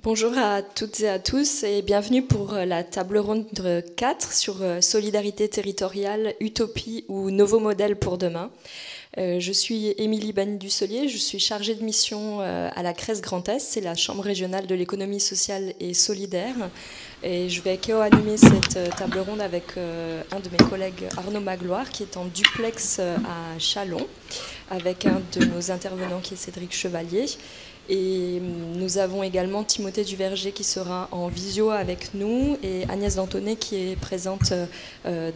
Bonjour à toutes et à tous et bienvenue pour la table ronde 4 sur solidarité territoriale, utopie ou nouveaux modèles pour demain. Je suis Émilie Banni-Dussolier, je suis chargée de mission à la CRES Grand Est, c'est la Chambre régionale de l'économie sociale et solidaire. Et je vais co-animer cette table ronde avec un de mes collègues, Arnaud Magloire, qui est en duplex à Châlons, avec un de nos intervenants qui est Cédric Chevalier. Et nous avons également Timothée Duverger qui sera en visio avec nous et Agnès Dantonnet qui est présente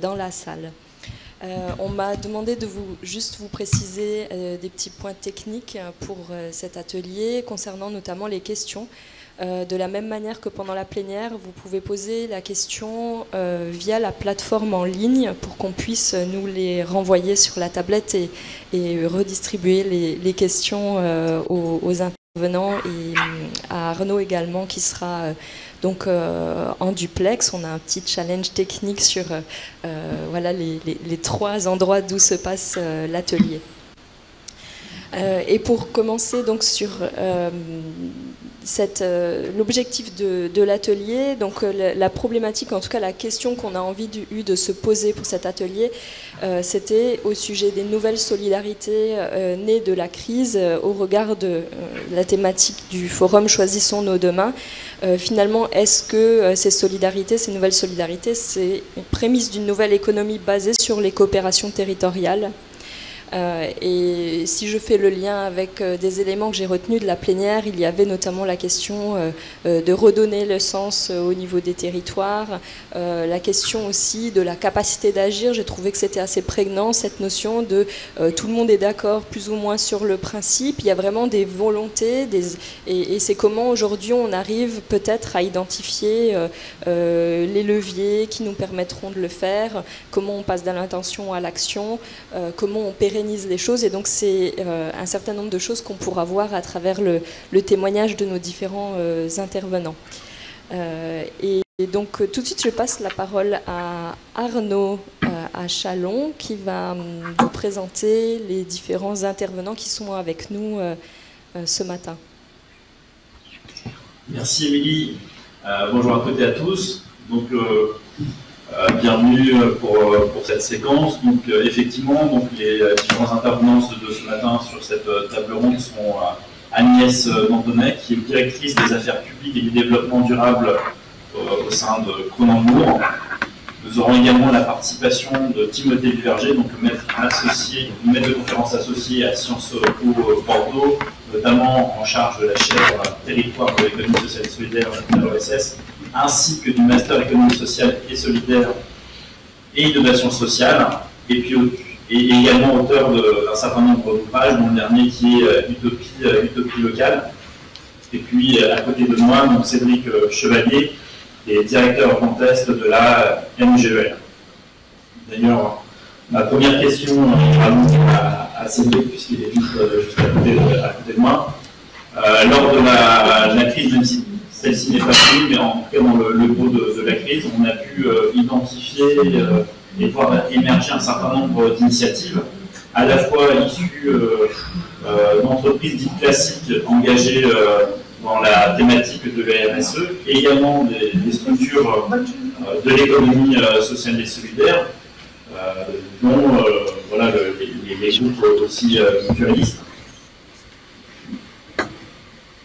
dans la salle. On m'a demandé de juste vous préciser des petits points techniques pour cet atelier concernant notamment les questions. De la même manière que pendant la plénière, vous pouvez poser la question via la plateforme en ligne pour qu'on puisse nous les renvoyer sur la tablette et redistribuer les questions aux intervenants et à Arnaud également qui sera donc en duplex. On a un petit challenge technique sur voilà, les 3 endroits d'où se passe l'atelier. Et pour commencer donc sur l'objectif de l'atelier, donc la problématique, en tout cas la question qu'on a envie de se poser pour cet atelier, c'était au sujet des nouvelles solidarités nées de la crise au regard de la thématique du forum Choisissons nos demain. Finalement, est-ce que ces solidarités, ces nouvelles solidarités, c'est une prémisse d'une nouvelle économie basée sur les coopérations territoriales ? Et si je fais le lien avec des éléments que j'ai retenus de la plénière, il y avait notamment la question de redonner le sens au niveau des territoires, la question aussi de la capacité d'agir. J'ai trouvé que c'était assez prégnant, cette notion de tout le monde est d'accord plus ou moins sur le principe. Il y a vraiment des volontés et c'est comment aujourd'hui on arrive peut-être à identifier les leviers qui nous permettront de le faire, comment on passe de l'intention à l'action, comment on pérennise les choses, et donc c'est un certain nombre de choses qu'on pourra voir à travers le témoignage de nos différents intervenants. Et donc tout de suite je passe la parole à Arnaud à Châlons qui va vous présenter les différents intervenants qui sont avec nous ce matin. Merci Émilie, bonjour à toutes et à tous. Donc, bienvenue pour cette séquence. Donc, effectivement, donc, les différents intervenants de ce matin sur cette table ronde sont Agnès Dantonnet, qui est directrice des affaires publiques et du développement durable au sein de Cronenbourg. Nous aurons également la participation de Timothée Duverger, donc maître de conférence associé à Sciences Po Bordeaux, notamment en charge de la chaire Territoire pour l'économie sociale et solidaire de l'OSS, ainsi que du master économie sociale et solidaire et innovation sociale, et également auteur d'un certain nombre d'ouvrages, dont le dernier qui est Utopie locale. Et puis à côté de moi, donc Cédric Chevalier, qui est directeur Grand Est de la MGEL. D'ailleurs, ma première question à Cédric, puisqu'il est juste à côté de moi. Lors de la crise, même si celle-ci n'est pas finie, mais en tout cas dans le gros de la crise, on a pu identifier et voir émerger un certain nombre d'initiatives, à la fois issues d'entreprises dites classiques engagées dans la thématique de la RSE, et également des structures de l'économie sociale et solidaire, dont voilà, les groupes aussi mutualistes.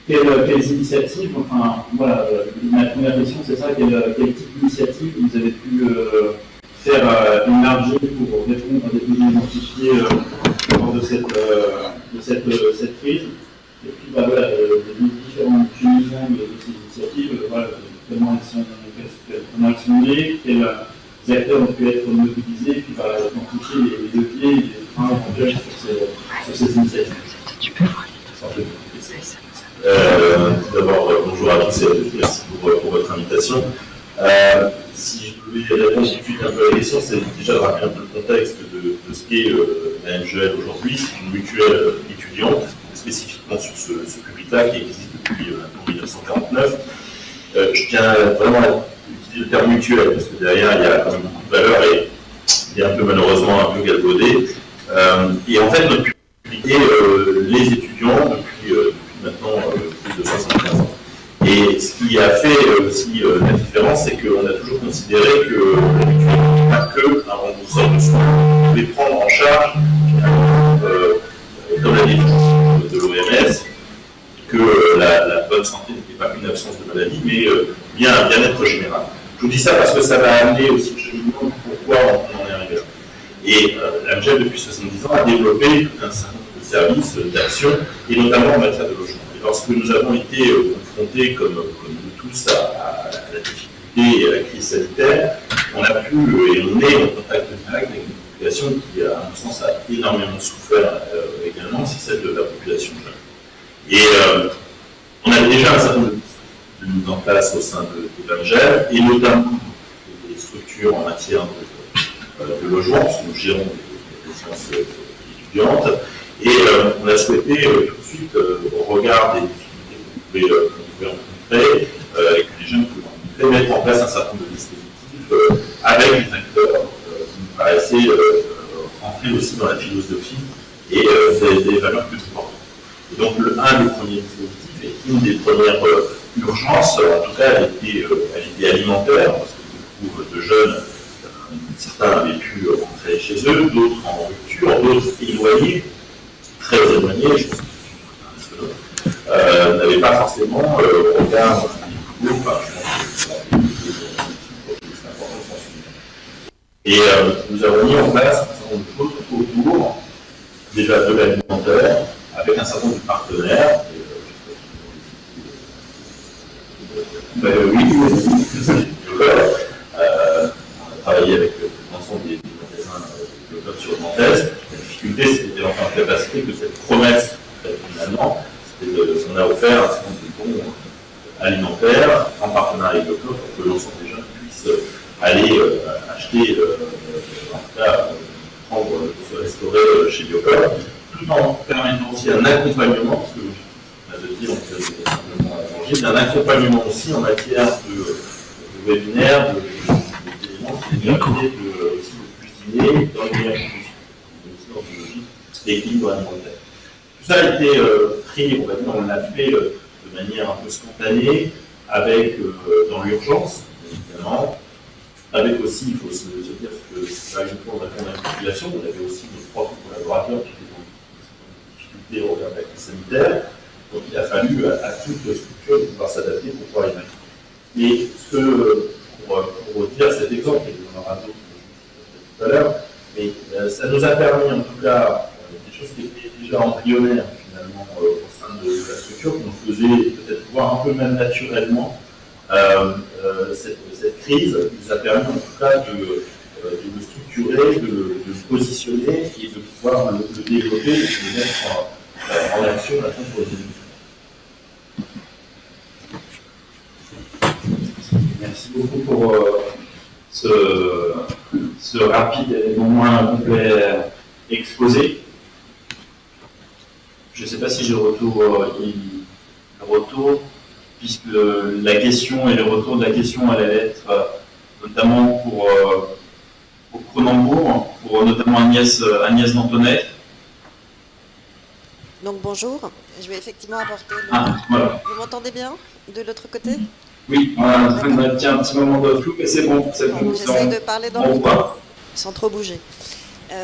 Quelles initiatives, enfin voilà, ma première question c'est ça, quel type d'initiative vous avez pu faire émerger pour répondre à des besoins identifiés lors de cette crise, et puis bah, voilà, les différentes utilisations de ces initiatives, voilà, comment elles sont nées, quels acteurs ont pu être mobilisés, et puis bah, identifier les leviers et les freins éventuels sur ces initiatives. D'abord, bonjour à tous et à toutes, merci pour votre invitation. Si je voulais répondre tout de suite un peu à la question, c'est déjà de rappeler un peu le contexte de ce qu'est la MGEL aujourd'hui. C'est une mutuelle étudiante, spécifiquement sur ce public-là, qui existe depuis 1949. Je tiens vraiment à utiliser le terme mutuel, parce que derrière, il y a quand même beaucoup de valeur et il est un peu malheureusement un peu galvaudé. Et en fait, notre public est les étudiants depuis maintenant plus de 75 ans. Et ce la différence, c'est qu'on a toujours considéré que la mutuelle n'était pas que un rembourseur de soins, on pouvait prendre en charge, comme la définition de l'OMS, que la bonne santé n'était pas qu'une absence de maladie, mais bien un bien-être général. Je vous dis ça parce que ça va amener aussi le cheminement pourquoi on en est arrivé là. Et l'AMGEL, depuis 70 ans, a développé un certain nombre de services, d'actions, et notamment en matière de logement. Et lorsque nous avons été confrontés, comme nous tous, à la difficulté et à la crise sanitaire, on a pu, et on est en contact direct avec une population qui, à mon sens, a énormément souffert également, c'est celle de la population jeune. Et on avait déjà un certain nombre de mise en place au sein de l'AMGEL, et notamment des structures en matière de logement, parce que nous gérons des résidences étudiantes, et on a souhaité tout de suite, au regard des difficultés qu'on pouvait rencontrer, et que les jeunes pouvaient rencontrer, mettre en place un certain nombre de dispositifs avec les acteurs qui nous paraissaient rentrer aussi dans la philosophie et des valeurs plus importantes. Et donc, un des premiers dispositifs et une des premières urgences, en tout cas, elle était alimentaire, parce que beaucoup de jeunes, certains avaient pu rentrer chez eux, d'autres en rupture, d'autres éloignés, très éloignés, je pense que n'avaient pas forcément au regard du groupe, et nous avons mis en place un certain nombre de choses autour, déjà de l'alimentaire, avec un certain nombre de partenaires. On a travaillé avec l'ensemble des magasins de club sur le Grand Est. La difficulté, c'était en capacité que cette promesse, finalement, on a offert un certain nombre de bons alimentaires en partenariat avec le club pour que l'ensemble des jeunes puissent aller acheter, en tout cas, prendre, se restaurer chez Biocop, tout en permettant aussi un accompagnement, parce que on a de dire, on fait simplement à manger, mais un accompagnement aussi en matière de webinaire, d'éléments qui permettent aussi de cuisiner dans les meilleures conditions, dans une logique d'équilibre alimentaire. Tout ça a été pris, on l'a fait de manière un peu spontanée, avec dans l'urgence, évidemment, avec aussi, il faut se dire que c'est pas uniquement répondre à la population, on avait aussi nos propres collaborateurs qui étaient dans des difficultés au regard de la crise sanitaire, donc il a fallu à toute structure de pouvoir s'adapter pour pouvoir y mettre. Et pour dire cet exemple, et on en aura d'autres tout à l'heure, mais ça nous a permis en tout cas des choses qui étaient déjà embryonnaires finalement au sein de la structure, qu'on faisait peut-être voir un peu même naturellement. Cette crise nous a permis en tout cas de le structurer, de le positionner et de pouvoir le développer et de le mettre en action maintenant pour les émissions. Merci beaucoup pour ce rapide et non moins complet exposé. Je ne sais pas si j'ai le retour, puisque la question et le retour de la question allait être notamment pour Cronenbourg, pour notamment Agnès Dantonnet. Donc bonjour, je vais effectivement apporter le... Voilà. Vous m'entendez bien de l'autre côté? Oui, on a un petit moment de flou, mais c'est bon. J'essaye de parler dans le micro, sans trop bouger.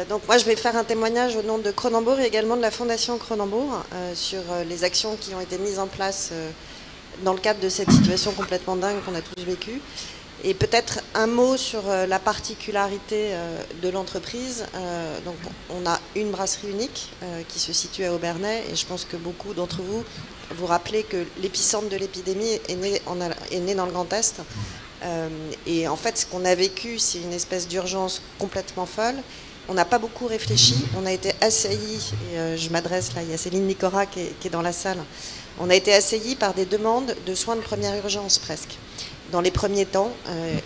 Donc moi je vais faire un témoignage au nom de Cronenbourg et également de la Fondation Cronenbourg sur les actions qui ont été mises en place dans le cadre de cette situation complètement dingue qu'on a tous vécue. Et peut-être un mot sur la particularité de l'entreprise. Donc on a une brasserie unique qui se situe à Aubernais et je pense que beaucoup d'entre vous vous rappelez que l'épicentre de l'épidémie est né dans le Grand Est. Et en fait ce qu'on a vécu, c'est une espèce d'urgence complètement folle. On n'a pas beaucoup réfléchi, on a été assaillis, et je m'adresse là, il y a Céline Nicora qui est dans la salle, on a été assaillis par des demandes de soins de première urgence presque. Dans les premiers temps,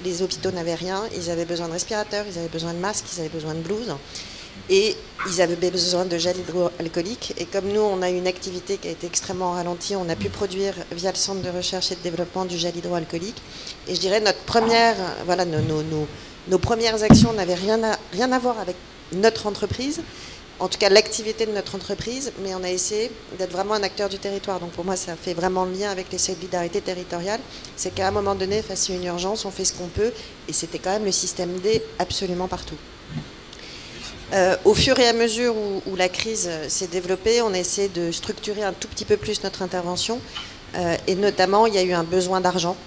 les hôpitaux n'avaient rien, ils avaient besoin de respirateurs, ils avaient besoin de masques, ils avaient besoin de blouses, et ils avaient besoin de gel hydroalcoolique. Et comme nous, on a une activité qui a été extrêmement ralentie, on a pu produire via le centre de recherche et de développement du gel hydroalcoolique. Et je dirais notre première, voilà, nos premières actions n'avaient rien à voir avec notre entreprise. en tout cas l'activité de notre entreprise, mais on a essayé d'être vraiment un acteur du territoire. Donc pour moi, ça fait vraiment le lien avec les solidarités territoriales. C'est qu'à un moment donné, face à une urgence, on fait ce qu'on peut, et c'était quand même le système D absolument partout. Au fur et à mesure où la crise s'est développée, on a essayé de structurer un tout petit peu plus notre intervention. Et notamment, il y a eu un besoin d'argent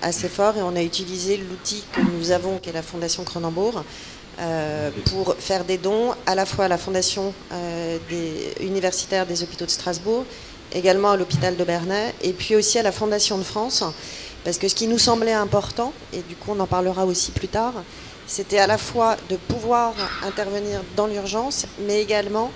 assez fort, et on a utilisé l'outil que nous avons, qui est la Fondation Cronenbourg, pour faire des dons à la fois à la Fondation universitaire des hôpitaux de Strasbourg, également à l'hôpital de Bernay, et puis aussi à la Fondation de France, parce que ce qui nous semblait important, et du coup on en parlera aussi plus tard, c'était à la fois de pouvoir intervenir dans l'urgence, mais également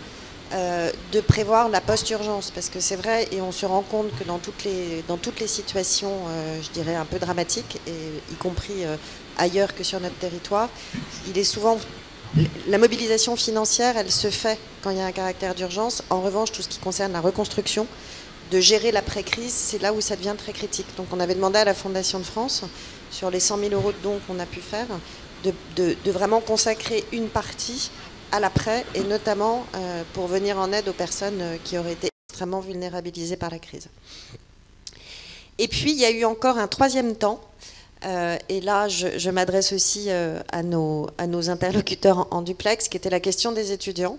de prévoir la post-urgence, parce que c'est vrai, et on se rend compte que dans toutes les situations, je dirais un peu dramatiques, et y compris ailleurs que sur notre territoire, il est souvent la mobilisation financière, elle se fait quand il y a un caractère d'urgence. En revanche, tout ce qui concerne la reconstruction, de gérer l'après-crise, c'est là où ça devient très critique. Donc on avait demandé à la Fondation de France, sur les 100 000 € de dons qu'on a pu faire, de vraiment consacrer une partie à l'après, et notamment pour venir en aide aux personnes qui auraient été extrêmement vulnérabilisées par la crise. Et puis il y a eu encore un troisième temps, et là je m'adresse aussi à nos interlocuteurs en duplex, qui était la question des étudiants.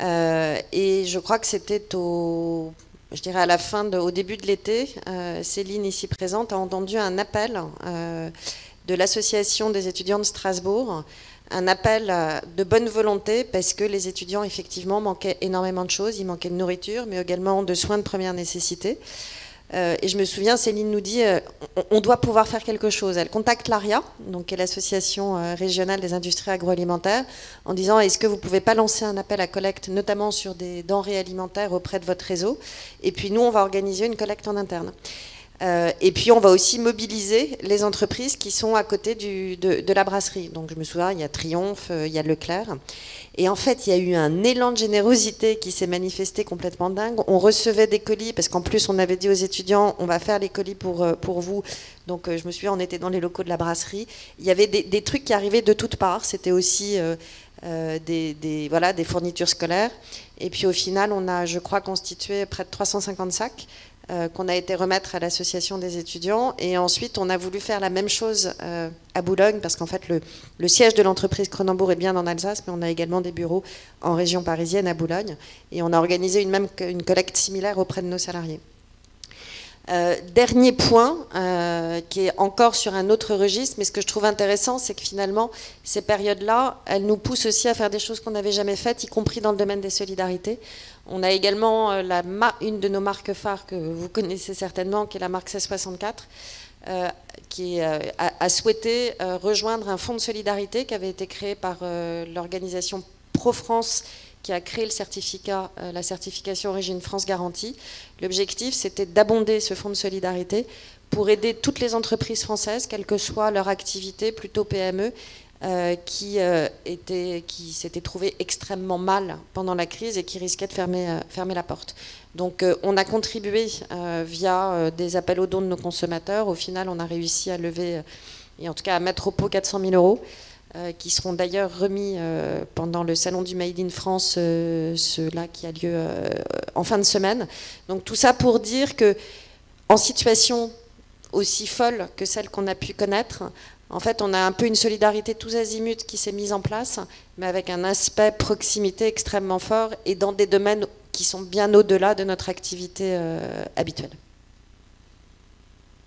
Et je crois que c'était je dirais à la fin, au début de l'été, Céline ici présente a entendu un appel de l'association des étudiants de Strasbourg, un appel de bonne volonté, parce que les étudiants effectivement manquaient énormément de choses. Il manquait de nourriture, mais également de soins de première nécessité. Et je me souviens, Céline nous dit on doit pouvoir faire quelque chose. Elle contacte l'ARIA, donc qui est l'association régionale des industries agroalimentaires, en disant est-ce que vous ne pouvez pas lancer un appel à collecte, notamment sur des denrées alimentaires auprès de votre réseau, et puis nous on va organiser une collecte en interne. Et puis on va aussi mobiliser les entreprises qui sont à côté de la brasserie. Donc je me souviens, il y a Triomphe, il y a Leclerc. Et en fait, il y a eu un élan de générosité qui s'est manifesté complètement dingue. On recevait des colis, parce qu'en plus on avait dit aux étudiants, on va faire les colis pour vous. Donc je me souviens, on était dans les locaux de la brasserie. Il y avait des trucs qui arrivaient de toutes parts. C'était aussi des fournitures scolaires. Et puis au final, on a, je crois, constitué près de 350 sacs. Qu'on a été remettre à l'association des étudiants, et ensuite on a voulu faire la même chose à Boulogne, parce qu'en fait le siège de l'entreprise Cronenbourg est bien en Alsace, mais on a également des bureaux en région parisienne à Boulogne, et on a organisé une collecte similaire auprès de nos salariés. Dernier point, qui est encore sur un autre registre, mais ce que je trouve intéressant, c'est que finalement, ces périodes-là, elles nous poussent aussi à faire des choses qu'on n'avait jamais faites, y compris dans le domaine des solidarités. On a également une de nos marques phares que vous connaissez certainement, qui est la marque 1664, qui a souhaité rejoindre un fonds de solidarité qui avait été créé par l'organisation Pro-France, qui a créé la certification Origine France Garantie. L'objectif, c'était d'abonder ce fonds de solidarité pour aider toutes les entreprises françaises, quelle que soit leur activité, plutôt PME, qui s'étaient trouvées extrêmement mal pendant la crise et qui risquaient de fermer la porte. Donc on a contribué via des appels aux dons de nos consommateurs. Au final, on a réussi à lever, et en tout cas à mettre au pot 400 000 €. Qui seront d'ailleurs remis pendant le salon du Made in France, ceux-là qui a lieu en fin de semaine. Donc tout ça pour dire que, en situation aussi folle que celle qu'on a pu connaître, en fait on a un peu une solidarité tous azimuts qui s'est mise en place, mais avec un aspect proximité extrêmement fort, et dans des domaines qui sont bien au-delà de notre activité habituelle.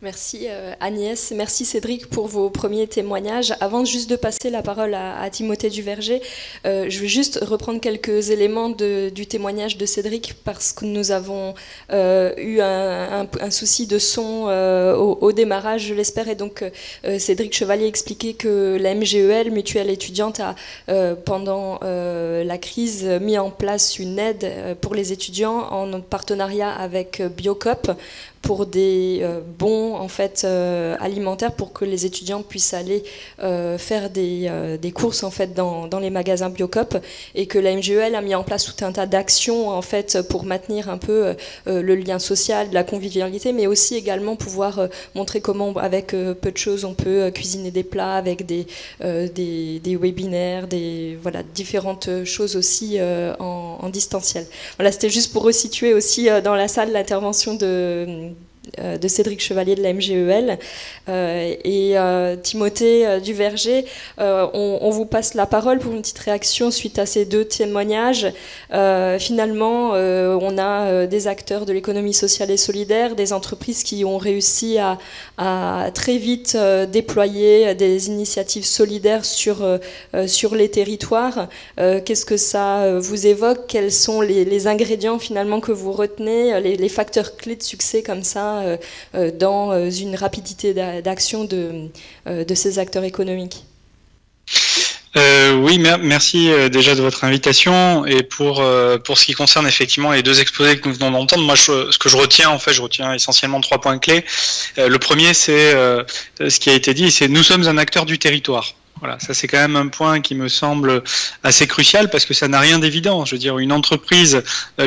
Merci Agnès, merci Cédric pour vos premiers témoignages. Avant juste de passer la parole à Timothée Duverger, je vais juste reprendre quelques éléments du témoignage de Cédric, parce que nous avons eu un souci de son au démarrage, je l'espère, et donc Cédric Chevalier expliquait que la MGEL, Mutuelle étudiante, a pendant la crise mis en place une aide pour les étudiants en partenariat avec Biocop, pour des bons en fait alimentaires pour que les étudiants puissent aller faire des courses en fait dans les magasins Biocoop, et que la MGEL a mis en place tout un tas d'actions en fait pour maintenir un peu le lien social, la convivialité, mais aussi également pouvoir montrer comment avec peu de choses on peut cuisiner des plats avec des webinaires, voilà, différentes choses aussi en distanciel. Voilà, c'était juste pour resituer aussi dans la salle l'intervention de Cédric Chevalier de la MGEL et Timothée Duverger. On vous passe la parole pour une petite réaction suite à ces deux témoignages. Finalement, on a des acteurs de l'économie sociale et solidaire, des entreprises qui ont réussi à très vite déployer des initiatives solidaires sur les territoires. Qu'est-ce que ça vous évoque? Quels sont les ingrédients finalement que vous retenez, les facteurs clés de succès comme ça dans une rapidité d'action de ces acteurs économiques? Oui, merci déjà de votre invitation, et pour ce qui concerne effectivement les deux exposés que nous venons d'entendre, moi ce que je retiens essentiellement 3 points clés. Le premier, c'est ce qui a été dit, c'est nous sommes un acteur du territoire. Voilà, ça c'est quand même un point qui me semble assez crucial, parce que ça n'a rien d'évident. Je veux dire, une entreprise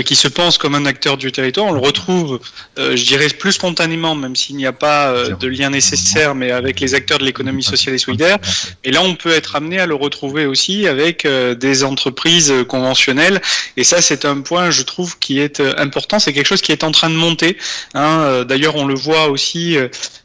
qui se pense comme un acteur du territoire, on le retrouve, je dirais, plus spontanément, même s'il n'y a pas de lien nécessaire, mais avec les acteurs de l'économie sociale et solidaire. Et là, on peut être amené à le retrouver aussi avec des entreprises conventionnelles. Et ça, c'est un point, je trouve, qui est important. C'est quelque chose qui est en train de monter. D'ailleurs, on le voit aussi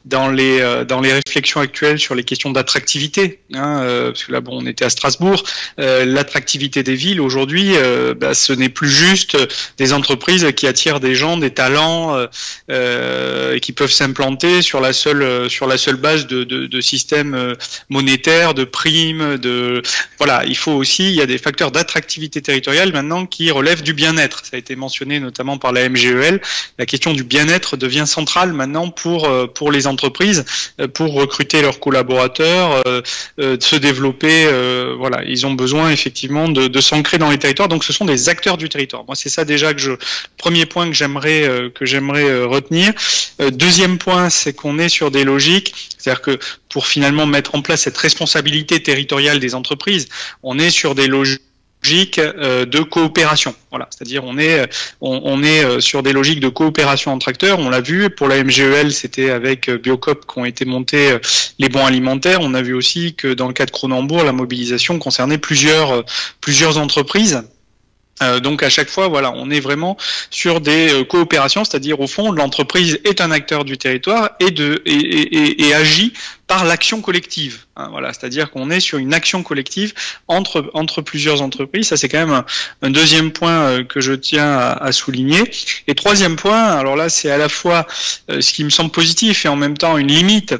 dans les réflexions actuelles sur les questions d'attractivité. Parce que là, bon, on était à Strasbourg. L'attractivité des villes aujourd'hui, ce n'est plus juste des entreprises qui attirent des gens, des talents, qui peuvent s'implanter sur la seule base de systèmes monétaires, de primes, voilà. Il y a des facteurs d'attractivité territoriale maintenant qui relèvent du bien-être. Ça a été mentionné notamment par la MGEL. La question du bien-être devient centrale maintenant pour les entreprises, pour recruter leurs collaborateurs, se développer. Voilà, ils ont besoin effectivement de s'ancrer dans les territoires. Donc, ce sont des acteurs du territoire. Moi, c'est ça déjà premier point que j'aimerais retenir. Deuxième point, c'est qu'on est sur des logiques, c'est-à-dire que pour finalement mettre en place cette responsabilité territoriale des entreprises, on est sur des logiques de coopération. Voilà, c'est-à-dire on est sur des logiques de coopération entre acteurs. On l'a vu pour la MGEL, c'était avec Biocoop qu'ont été montés les bons alimentaires. On a vu aussi que dans le cas de Cronenbourg, la mobilisation concernait plusieurs entreprises. Donc à chaque fois, voilà, on est vraiment sur des coopérations, c'est-à-dire au fond, l'entreprise est un acteur du territoire et agit par l'action collective. Voilà, c'est-à-dire qu'on est sur une action collective entre plusieurs entreprises. Ça, c'est quand même un deuxième point que je tiens à souligner. Et troisième point, alors là, c'est à la fois ce qui me semble positif et en même temps une limite,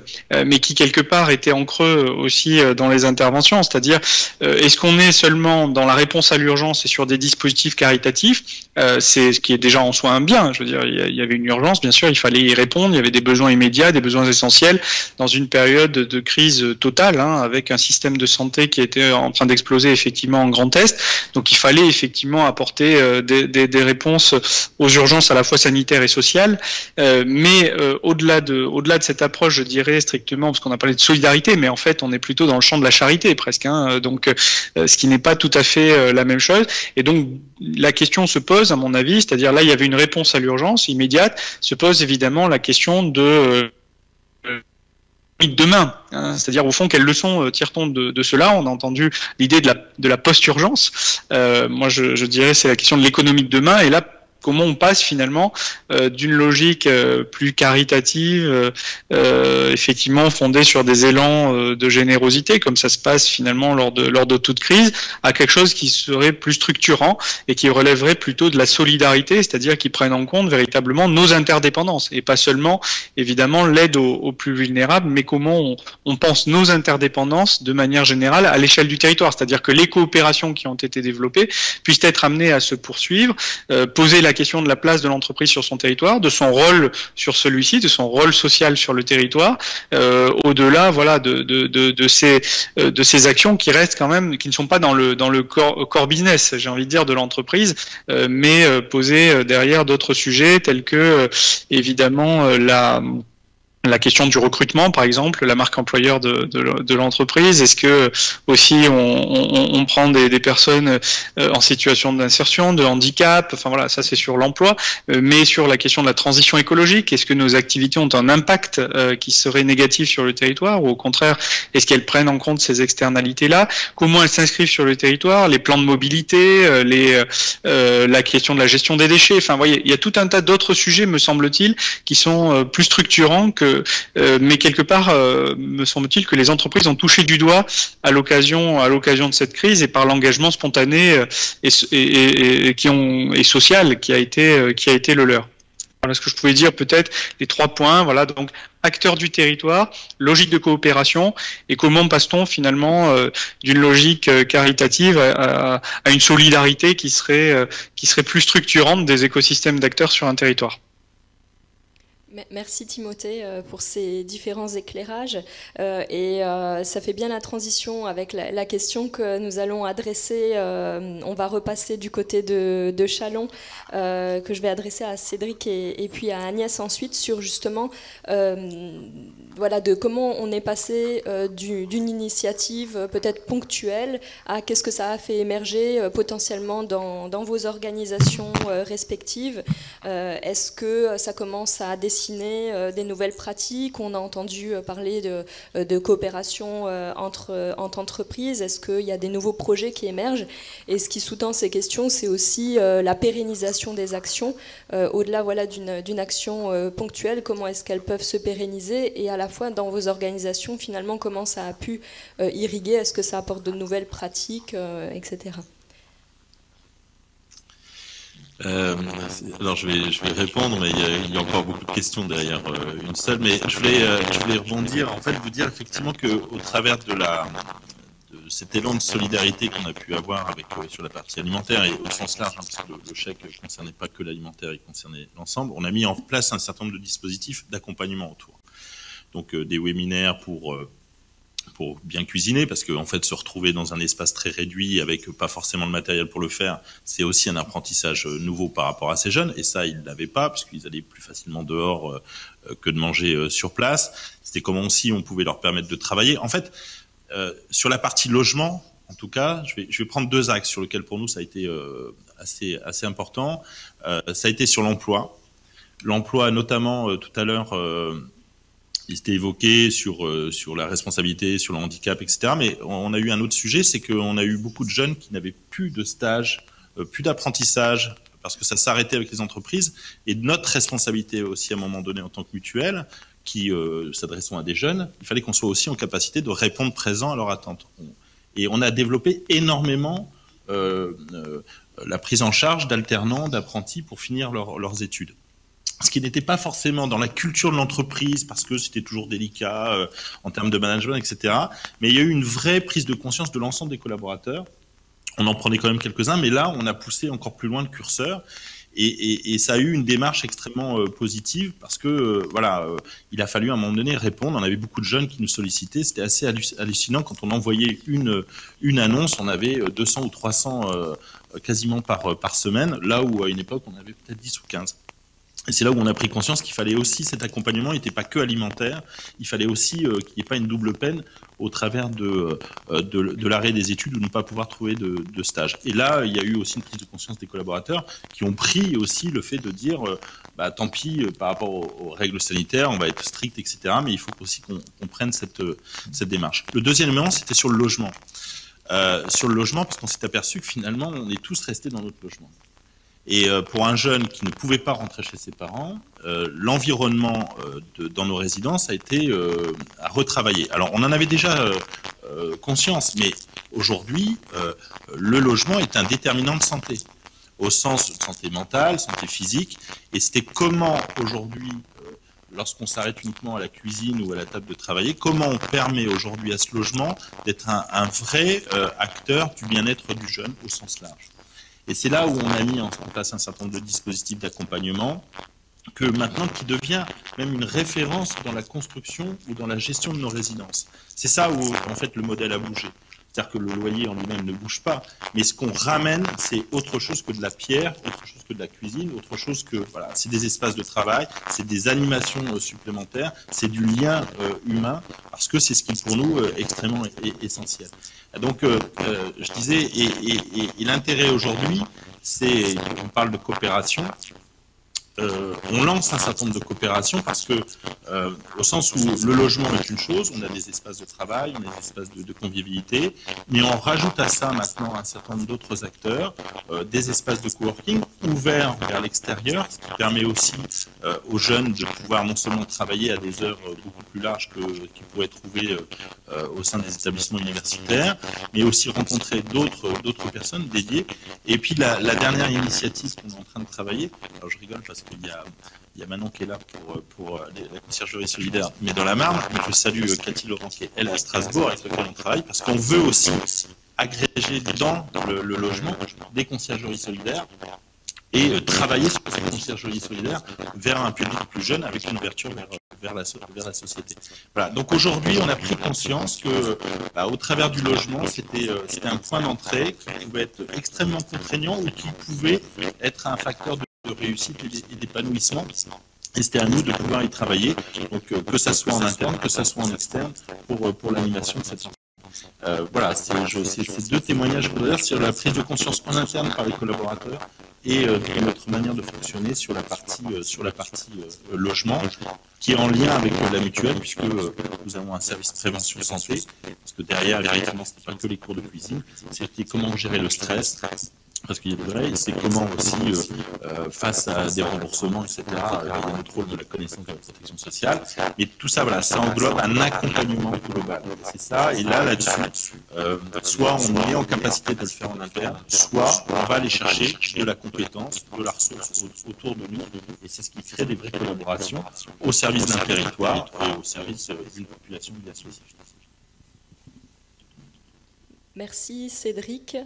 mais qui quelque part était en creux aussi dans les interventions. C'est-à-dire, est-ce qu'on est seulement dans la réponse à l'urgence et sur des dispositifs caritatifs? C'est ce qui est déjà en soi un bien. Je veux dire, il y avait une urgence, bien sûr, il fallait y répondre. Il y avait des besoins immédiats, des besoins essentiels dans une période de crise totale, avec un système de santé qui était en train d'exploser effectivement en Grand Est. Donc il fallait effectivement apporter des réponses aux urgences à la fois sanitaires et sociales. Mais au-delà de cette approche, je dirais strictement, parce qu'on a parlé de solidarité, mais en fait on est plutôt dans le champ de la charité presque. Donc ce qui n'est pas tout à fait la même chose. Et donc la question se pose, à mon avis, c'est-à-dire là il y avait une réponse à l'urgence immédiate, se pose évidemment la question de demain, c'est-à-dire au fond quelles leçons tire-t-on de cela? On a entendu l'idée de la post-urgence. Moi je dirais c'est la question de l'économie de demain, et là comment on passe finalement d'une logique plus caritative, effectivement fondée sur des élans de générosité, comme ça se passe finalement lors de toute crise, à quelque chose qui serait plus structurant et qui relèverait plutôt de la solidarité, c'est-à-dire qui prenne en compte véritablement nos interdépendances, et pas seulement évidemment l'aide aux plus vulnérables, mais comment on pense nos interdépendances de manière générale à l'échelle du territoire, c'est-à-dire que les coopérations qui ont été développées puissent être amenées à se poursuivre, poser la question de la place de l'entreprise sur son territoire, de son rôle sur celui-ci, de son rôle social sur le territoire, au-delà, voilà, de ces actions qui restent quand même, qui ne sont pas dans le core business, j'ai envie de dire, de l'entreprise, mais posées derrière d'autres sujets tels que évidemment la question du recrutement, par exemple, la marque employeur de l'entreprise. Est-ce que aussi on prend des personnes en situation d'insertion, de handicap? Enfin voilà, ça c'est sur l'emploi, mais sur la question de la transition écologique, est-ce que nos activités ont un impact qui serait négatif sur le territoire, ou au contraire, est-ce qu'elles prennent en compte ces externalités-là? Comment elles s'inscrivent sur le territoire? Les plans de mobilité, la question de la gestion des déchets. Enfin, vous voyez, il y a tout un tas d'autres sujets, me semble-t-il, qui sont plus structurants mais quelque part, me semble-t-il que les entreprises ont touché du doigt à l'occasion de cette crise et par l'engagement spontané et social qui a été le leur. Voilà ce que je pouvais dire, peut-être les 3 points. Voilà, donc acteurs du territoire, logique de coopération, et comment passe-t-on finalement d'une logique caritative à une solidarité qui serait plus structurante des écosystèmes d'acteurs sur un territoire. Merci Timothée pour ces différents éclairages et ça fait bien la transition avec la question que nous allons adresser. On va repasser du côté de Châlons, que je vais adresser à Cédric et puis à Agnès ensuite, sur justement voilà, de comment on est passé d'une initiative peut-être ponctuelle à qu'est-ce que ça a fait émerger potentiellement dans vos organisations respectives. Est-ce que ça commence à dessiner des nouvelles pratiques? On a entendu parler de coopération entre entreprises. Est-ce qu'il y a des nouveaux projets qui émergent? Et ce qui sous-tend ces questions, c'est aussi la pérennisation des actions. Au-delà, voilà, d'une action ponctuelle, comment est-ce qu'elles peuvent se pérenniser? Et à la fois, dans vos organisations, finalement, comment ça a pu irriguer? Est-ce que ça apporte de nouvelles pratiques, etc. Alors je vais répondre, mais il y a encore beaucoup de questions derrière une seule. Mais je voulais rebondir, en fait, vous dire effectivement qu'au travers de cet élan de solidarité qu'on a pu avoir sur la partie alimentaire et au sens large, hein, parce que le chèque ne concernait pas que l'alimentaire, il concernait l'ensemble, on a mis en place un certain nombre de dispositifs d'accompagnement autour. Donc des webinaires pour bien cuisiner, parce qu'en fait, se retrouver dans un espace très réduit avec pas forcément le matériel pour le faire, c'est aussi un apprentissage nouveau par rapport à ces jeunes, et ça, ils ne l'avaient pas, puisqu'ils allaient plus facilement dehors que de manger sur place. C'était comment aussi on pouvait leur permettre de travailler. En fait, sur la partie logement, en tout cas, je vais prendre 2 axes sur lesquels pour nous ça a été assez important. Ça a été sur l'emploi. L'emploi, notamment tout à l'heure, il s'était évoqué sur la responsabilité, sur le handicap, etc. Mais on a eu un autre sujet, c'est qu'on a eu beaucoup de jeunes qui n'avaient plus de stage, plus d'apprentissage, parce que ça s'arrêtait avec les entreprises. Et notre responsabilité aussi, à un moment donné, en tant que mutuelle, qui s'adressons à des jeunes, il fallait qu'on soit aussi en capacité de répondre présent à leurs attentes. Et on a développé énormément la prise en charge d'alternants, d'apprentis pour finir leurs études. Ce qui n'était pas forcément dans la culture de l'entreprise, parce que c'était toujours délicat en termes de management, etc. Mais il y a eu une vraie prise de conscience de l'ensemble des collaborateurs. On en prenait quand même quelques-uns, mais là, on a poussé encore plus loin le curseur. Et ça a eu une démarche extrêmement positive, parce que voilà, il a fallu à un moment donné répondre. On avait beaucoup de jeunes qui nous sollicitaient. C'était assez hallucinant. Quand on envoyait une annonce, on avait 200 ou 300 quasiment par semaine, là où à une époque, on avait peut-être 10 ou 15. Et c'est là où on a pris conscience qu'il fallait aussi, cet accompagnement n'était pas que alimentaire, il fallait aussi qu'il n'y ait pas une double peine au travers de l'arrêt des études ou ne pas pouvoir trouver de stage. Et là, il y a eu aussi une prise de conscience des collaborateurs qui ont pris aussi le fait de dire bah, tant pis, par rapport aux règles sanitaires, on va être strict, etc. Mais il faut aussi qu'on prenne cette démarche. Le deuxième élément, c'était sur le logement. Sur le logement, parce qu'on s'est aperçu que finalement, on est tous restés dans notre logement. Et pour un jeune qui ne pouvait pas rentrer chez ses parents, l'environnement dans nos résidences a été à retravailler. Alors, on en avait déjà conscience, mais aujourd'hui, le logement est un déterminant de santé, au sens de santé mentale, santé physique. Et c'était comment, aujourd'hui, lorsqu'on s'arrête uniquement à la cuisine ou à la table de travailler, comment on permet aujourd'hui à ce logement d'être un vrai acteur du bien-être du jeune au sens large. Et c'est là où on a mis en place un certain nombre de dispositifs d'accompagnement, que maintenant qui devient même une référence dans la construction ou dans la gestion de nos résidences. C'est ça où en fait le modèle a bougé. C'est-à-dire que le loyer en lui-même ne bouge pas, mais ce qu'on ramène, c'est autre chose que de la pierre, autre chose que de la cuisine, autre chose que, voilà, c'est des espaces de travail, c'est des animations supplémentaires, c'est du lien humain, parce que c'est ce qui pour nous est extrêmement essentiel. Donc, je disais, et l'intérêt aujourd'hui, c'est, on parle de coopération. On lance un certain nombre de coopérations parce que, au sens où le logement est une chose, on a des espaces de travail, on a des espaces de convivialité, mais on rajoute à ça maintenant un certain nombre d'autres acteurs, des espaces de coworking ouverts vers l'extérieur, ce qui permet aussi aux jeunes de pouvoir non seulement travailler à des heures beaucoup plus larges qu'ils pourraient trouver au sein des établissements universitaires, mais aussi rencontrer d'autres personnes dédiées. Et puis la dernière initiative qu'on est en train de travailler, alors je rigole parce qu'il y a Manon qui est là pour la conciergerie solidaire, mais dans la Marne, je salue Cathy Laurent qui est elle à Strasbourg avec laquelle on travaille, parce qu'on veut aussi agréger dans le logement des conciergeries solidaires et travailler sur cette conciergerie solidaire vers un public plus jeune avec une ouverture vers la société. Voilà. Donc aujourd'hui, on a pris conscience que, au travers du logement, c'était un point d'entrée qui pouvait être extrêmement contraignant ou qui pouvait être un facteur de réussite et d'épanouissement. Et c'était à nous de pouvoir y travailler, donc que ça soit en interne, que ça soit en externe, pour l'animation de cette société. Voilà, c'est deux témoignages sur la prise de conscience en interne par les collaborateurs et notre manière de fonctionner sur la partie logement, qui est en lien avec la mutuelle, puisque nous avons un service prévention santé, parce que derrière, véritablement, ce n'est pas que les cours de cuisine, c'était comment gérer le stress, parce qu'il y a de vrai, c'est comment aussi, face à des remboursements, etc., il y a notre rôle de la connaissance de la protection sociale, mais tout ça, voilà, ça englobe un accompagnement global. C'est ça, et là-dessus, soit on est en capacité de le faire en interne, soit on va aller chercher de la compétence, de la ressource autour de nous, et c'est ce qui crée des vraies collaborations au service d'un territoire et au service d'une population bien spécifique. Merci Cédric.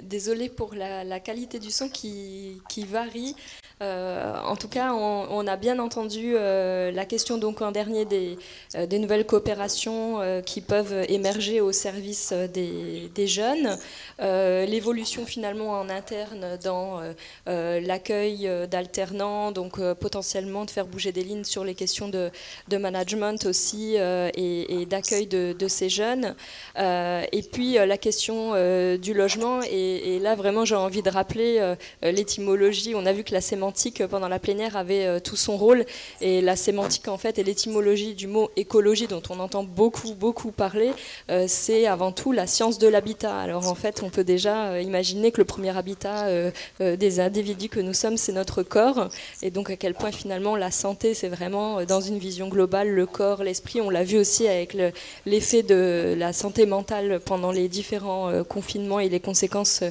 Désolée pour la qualité du son qui varie. En tout cas, on a bien entendu la question donc en dernier des nouvelles coopérations qui peuvent émerger au service des jeunes, l'évolution finalement en interne dans l'accueil d'alternants, donc potentiellement de faire bouger des lignes sur les questions de management aussi et d'accueil de ces jeunes. Et puis la question du logement, et là vraiment j'ai envie de rappeler l'étymologie. On a vu que la sémantique pendant la plénière avait tout son rôle, et la sémantique en fait et l'étymologie du mot écologie dont on entend beaucoup parler, c'est avant tout la science de l'habitat. Alors en fait on peut déjà imaginer que le premier habitat des individus que nous sommes, c'est notre corps, et donc à quel point finalement la santé c'est vraiment dans une vision globale le corps, l'esprit. On l'a vu aussi avec l'effet de la santé mentale pendant les différents confinements et les conséquences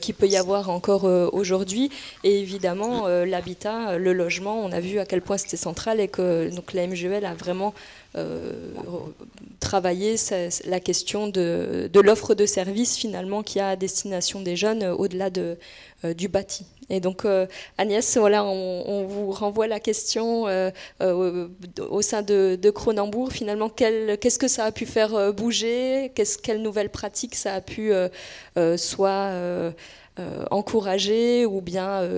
qu'il peut y avoir encore aujourd'hui. Et évidemment, l'habitat, le logement, on a vu à quel point c'était central, et que donc, la MGEL a vraiment travaillé la question de l'offre de services finalement qui a à destination des jeunes au-delà du bâti. Et donc Agnès, voilà, on vous renvoie la question au sein de Cronenbourg. Finalement, qu'est-ce que ça a pu faire bouger, quelles nouvelles pratiques ça a pu soit encourager ou bien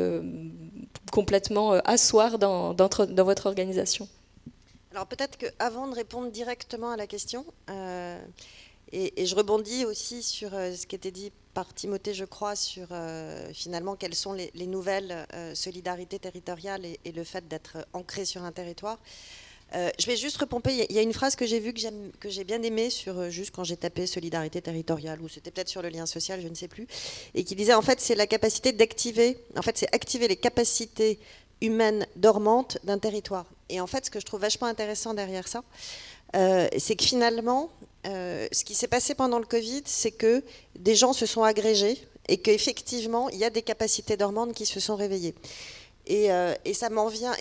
complètement asseoir dans votre organisation? Alors peut-être qu'avant de répondre directement à la question, et je rebondis aussi sur ce qui était dit par Timothée, je crois, sur finalement quelles sont les nouvelles solidarités territoriales et le fait d'être ancré sur un territoire. Je vais juste repomper, il y a une phrase que j'ai vue que j'ai bien aimée sur juste quand j'ai tapé solidarité territoriale, ou c'était peut-être sur le lien social, je ne sais plus, et qui disait en fait c'est la capacité d'activer, en fait c'est activer les capacités humaines dormantes d'un territoire. Et en fait ce que je trouve vachement intéressant derrière ça, c'est que finalement ce qui s'est passé pendant le Covid, c'est que des gens se sont agrégés et qu'effectivement il y a des capacités dormantes qui se sont réveillées. Et ça m'en vient.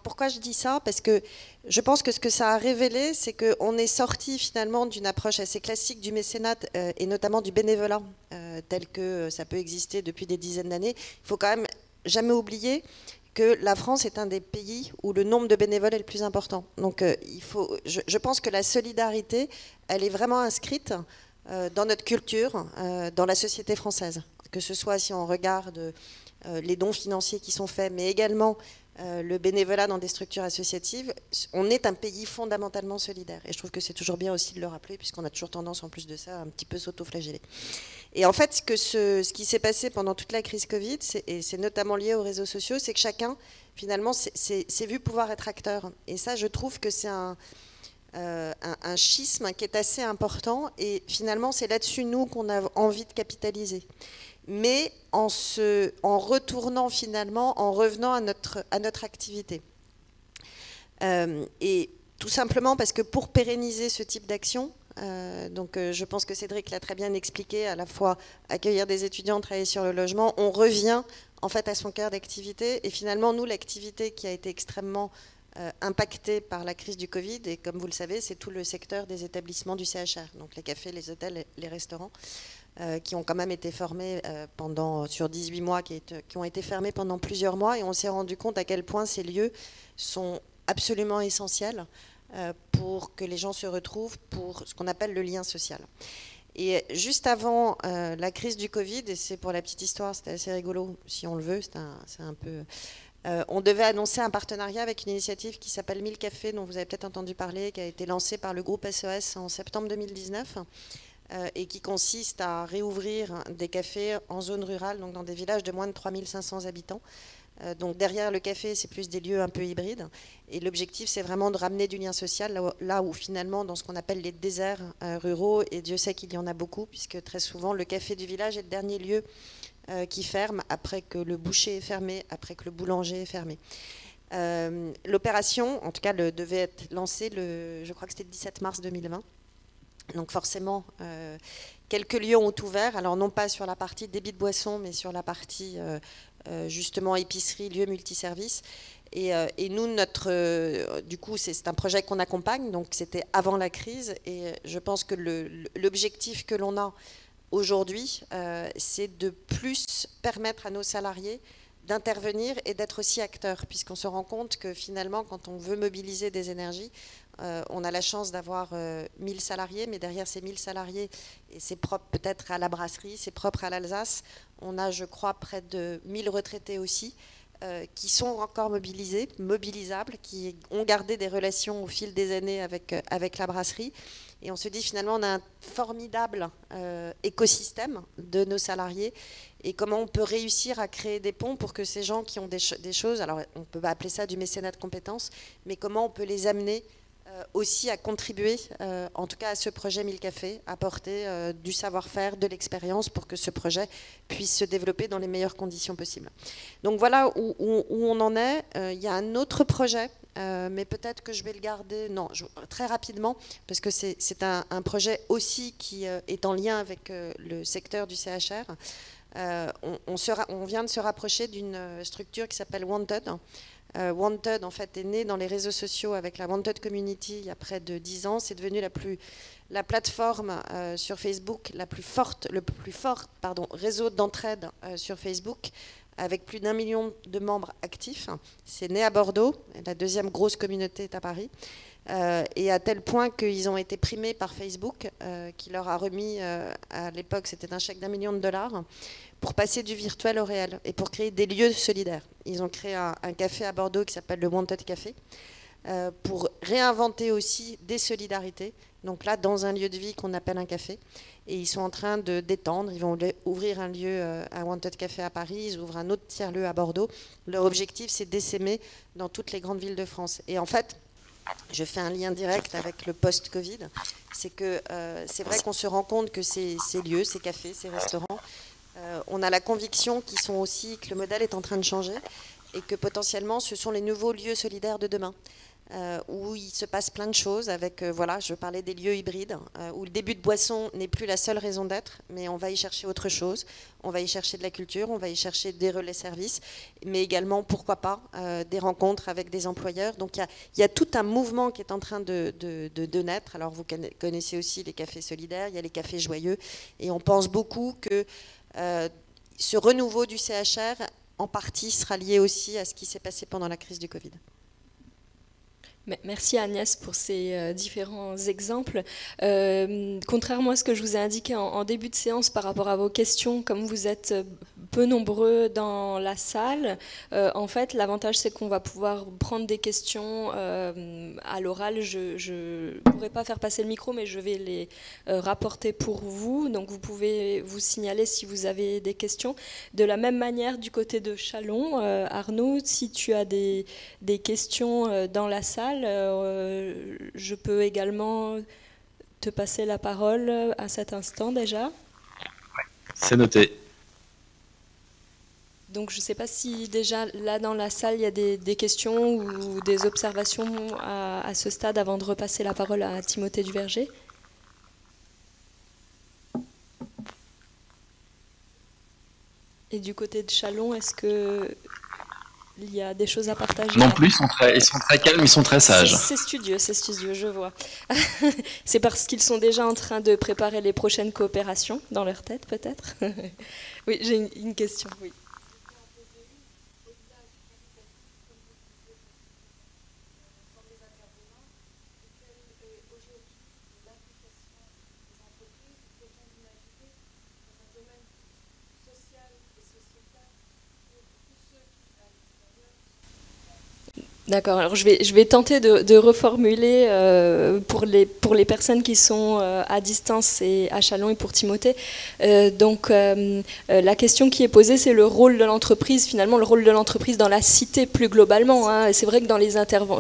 Pourquoi je dis ça? Parce que je pense que ce que ça a révélé, c'est qu'on est sorti finalement d'une approche assez classique du mécénat et notamment du bénévolat tel que ça peut exister depuis des dizaines d'années. Il faut quand même jamais oublier que la France est un des pays où le nombre de bénévoles est le plus important. Donc je pense que la solidarité, elle est vraiment inscrite dans notre culture, dans la société française. Que ce soit si on regarde les dons financiers qui sont faits, mais également le bénévolat dans des structures associatives, on est un pays fondamentalement solidaire. Et je trouve que c'est toujours bien aussi de le rappeler, puisqu'on a toujours tendance, en plus de ça, à un petit peu s'auto-flageller. Et en fait, ce qui s'est passé pendant toute la crise Covid, et c'est notamment lié aux réseaux sociaux, c'est que chacun, finalement, s'est vu pouvoir être acteur. Et ça, je trouve que c'est un schisme qui est assez important. Et finalement, c'est là-dessus, nous, qu'on a envie de capitaliser. Mais en retournant finalement, en revenant à notre activité. Et tout simplement parce que pour pérenniser ce type d'action, je pense que Cédric l'a très bien expliqué, à la fois accueillir des étudiants, travailler sur le logement, on revient en fait à son cœur d'activité. Et finalement, nous, l'activité qui a été extrêmement impactée par la crise du Covid, et comme vous le savez, c'est tout le secteur des établissements du CHR, donc les cafés, les hôtels, les restaurants. Qui ont quand même été fermés sur 18 mois, qui ont été fermés pendant plusieurs mois, et on s'est rendu compte à quel point ces lieux sont absolument essentiels pour que les gens se retrouvent pour ce qu'on appelle le lien social. Et juste avant la crise du Covid, et c'est pour la petite histoire, c'était assez rigolo, si on le veut, c'est un peu... on devait annoncer un partenariat avec une initiative qui s'appelle 1000 cafés, dont vous avez peut-être entendu parler, qui a été lancée par le groupe SOS en septembre 2019, et qui consiste à réouvrir des cafés en zone rurale, donc dans des villages de moins de 3500 habitants. Donc derrière le café, c'est plus des lieux un peu hybrides. Et l'objectif, c'est vraiment de ramener du lien social, là où finalement, dans ce qu'on appelle les déserts ruraux, et Dieu sait qu'il y en a beaucoup, puisque très souvent, le café du village est le dernier lieu qui ferme, après que le boucher est fermé, après que le boulanger est fermé. L'opération, en tout cas, devait être lancée, je crois que c'était le 17 mars 2020. Donc forcément, quelques lieux ont ouvert, alors non pas sur la partie débit de boissons, mais sur la partie justement épicerie, lieux multiservices. Et nous, du coup, c'est un projet qu'on accompagne, donc c'était avant la crise. Et je pense que l'objectif que l'on a aujourd'hui, c'est de plus permettre à nos salariés d'intervenir et d'être aussi acteurs, puisqu'on se rend compte que finalement, quand on veut mobiliser des énergies, on a la chance d'avoir 1000 salariés, mais derrière ces 1000 salariés, et c'est propre peut-être à la brasserie, c'est propre à l'Alsace, on a, je crois, près de 1000 retraités aussi, qui sont encore mobilisables, qui ont gardé des relations au fil des années avec la brasserie. Et on se dit finalement, on a un formidable écosystème de nos salariés, et comment on peut réussir à créer des ponts pour que ces gens qui ont des choses, alors on peut appeler ça du mécénat de compétences, mais comment on peut les amener aussi à contribuer, en tout cas à ce projet 1000 cafés, apporter du savoir-faire, de l'expérience pour que ce projet puisse se développer dans les meilleures conditions possibles. Donc voilà où on en est. Il y a un autre projet, mais peut-être que je vais le garder très rapidement, parce que c'est un projet aussi qui est en lien avec le secteur du CHR. On vient de se rapprocher d'une structure qui s'appelle Wanted. Wanted, en fait, est né dans les réseaux sociaux avec la Wanted Community il y a près de 10 ans. C'est devenu la plateforme sur Facebook, le plus fort réseau d'entraide sur Facebook, avec plus d'1 million de membres actifs. C'est né à Bordeaux, la deuxième grosse communauté est à Paris. Et à tel point qu'ils ont été primés par Facebook, qui leur a remis, à l'époque, c'était un chèque d'1 million de dollars, pour passer du virtuel au réel et pour créer des lieux solidaires. Ils ont créé un café à Bordeaux qui s'appelle le Wanted Café, pour réinventer aussi des solidarités. Donc là, dans un lieu de vie qu'on appelle un café. Et ils sont en train de d'étendre. Ils vont ouvrir un lieu à Wanted Café à Paris. Ils ouvrent un autre tiers-lieu à Bordeaux. Leur objectif, c'est d'essaimer dans toutes les grandes villes de France. Et en fait, je fais un lien direct avec le post-Covid. C'est que c'est vrai qu'on se rend compte que ces lieux, ces cafés, ces restaurants, on a la conviction que le modèle est en train de changer et que potentiellement, ce sont les nouveaux lieux solidaires de demain. où il se passe plein de choses avec, voilà, je parlais des lieux hybrides, où le début de boisson n'est plus la seule raison d'être, mais on va y chercher autre chose, on va y chercher de la culture, on va y chercher des relais services, mais également, pourquoi pas, des rencontres avec des employeurs. Donc il y a tout un mouvement qui est en train de naître. Alors vous connaissez aussi les cafés solidaires, il y a les cafés joyeux, et on pense beaucoup que ce renouveau du CHR, en partie, sera lié aussi à ce qui s'est passé pendant la crise du Covid. Merci Agnès pour ces différents exemples. Contrairement à ce que je vous ai indiqué en début de séance par rapport à vos questions, comme vous êtes peu nombreux dans la salle, en fait l'avantage c'est qu'on va pouvoir prendre des questions à l'oral. Je ne pourrai pas faire passer le micro, mais je vais les rapporter pour vous. Donc vous pouvez vous signaler si vous avez des questions. De la même manière du côté de Châlons, Arnaud, si tu as des questions dans la salle, je peux également te passer la parole à cet instant déjà. C'est noté. Donc je ne sais pas si déjà là dans la salle il y a des questions ou des observations à ce stade avant de repasser la parole à Timothée Duverger. Et du côté de Châlons, est-ce que il y a des choses à partager? Non plus, ils sont très calmes, ils sont très sages. C'est studieux, je vois. C'est parce qu'ils sont déjà en train de préparer les prochaines coopérations dans leur tête, peut-être. Oui, j'ai une question, oui. D'accord, alors je vais tenter de reformuler pour les personnes qui sont à distance et à Châlons et pour Timothée. La question qui est posée, c'est le rôle de l'entreprise, finalement le rôle de l'entreprise dans la cité plus globalement. Hein. C'est vrai que dans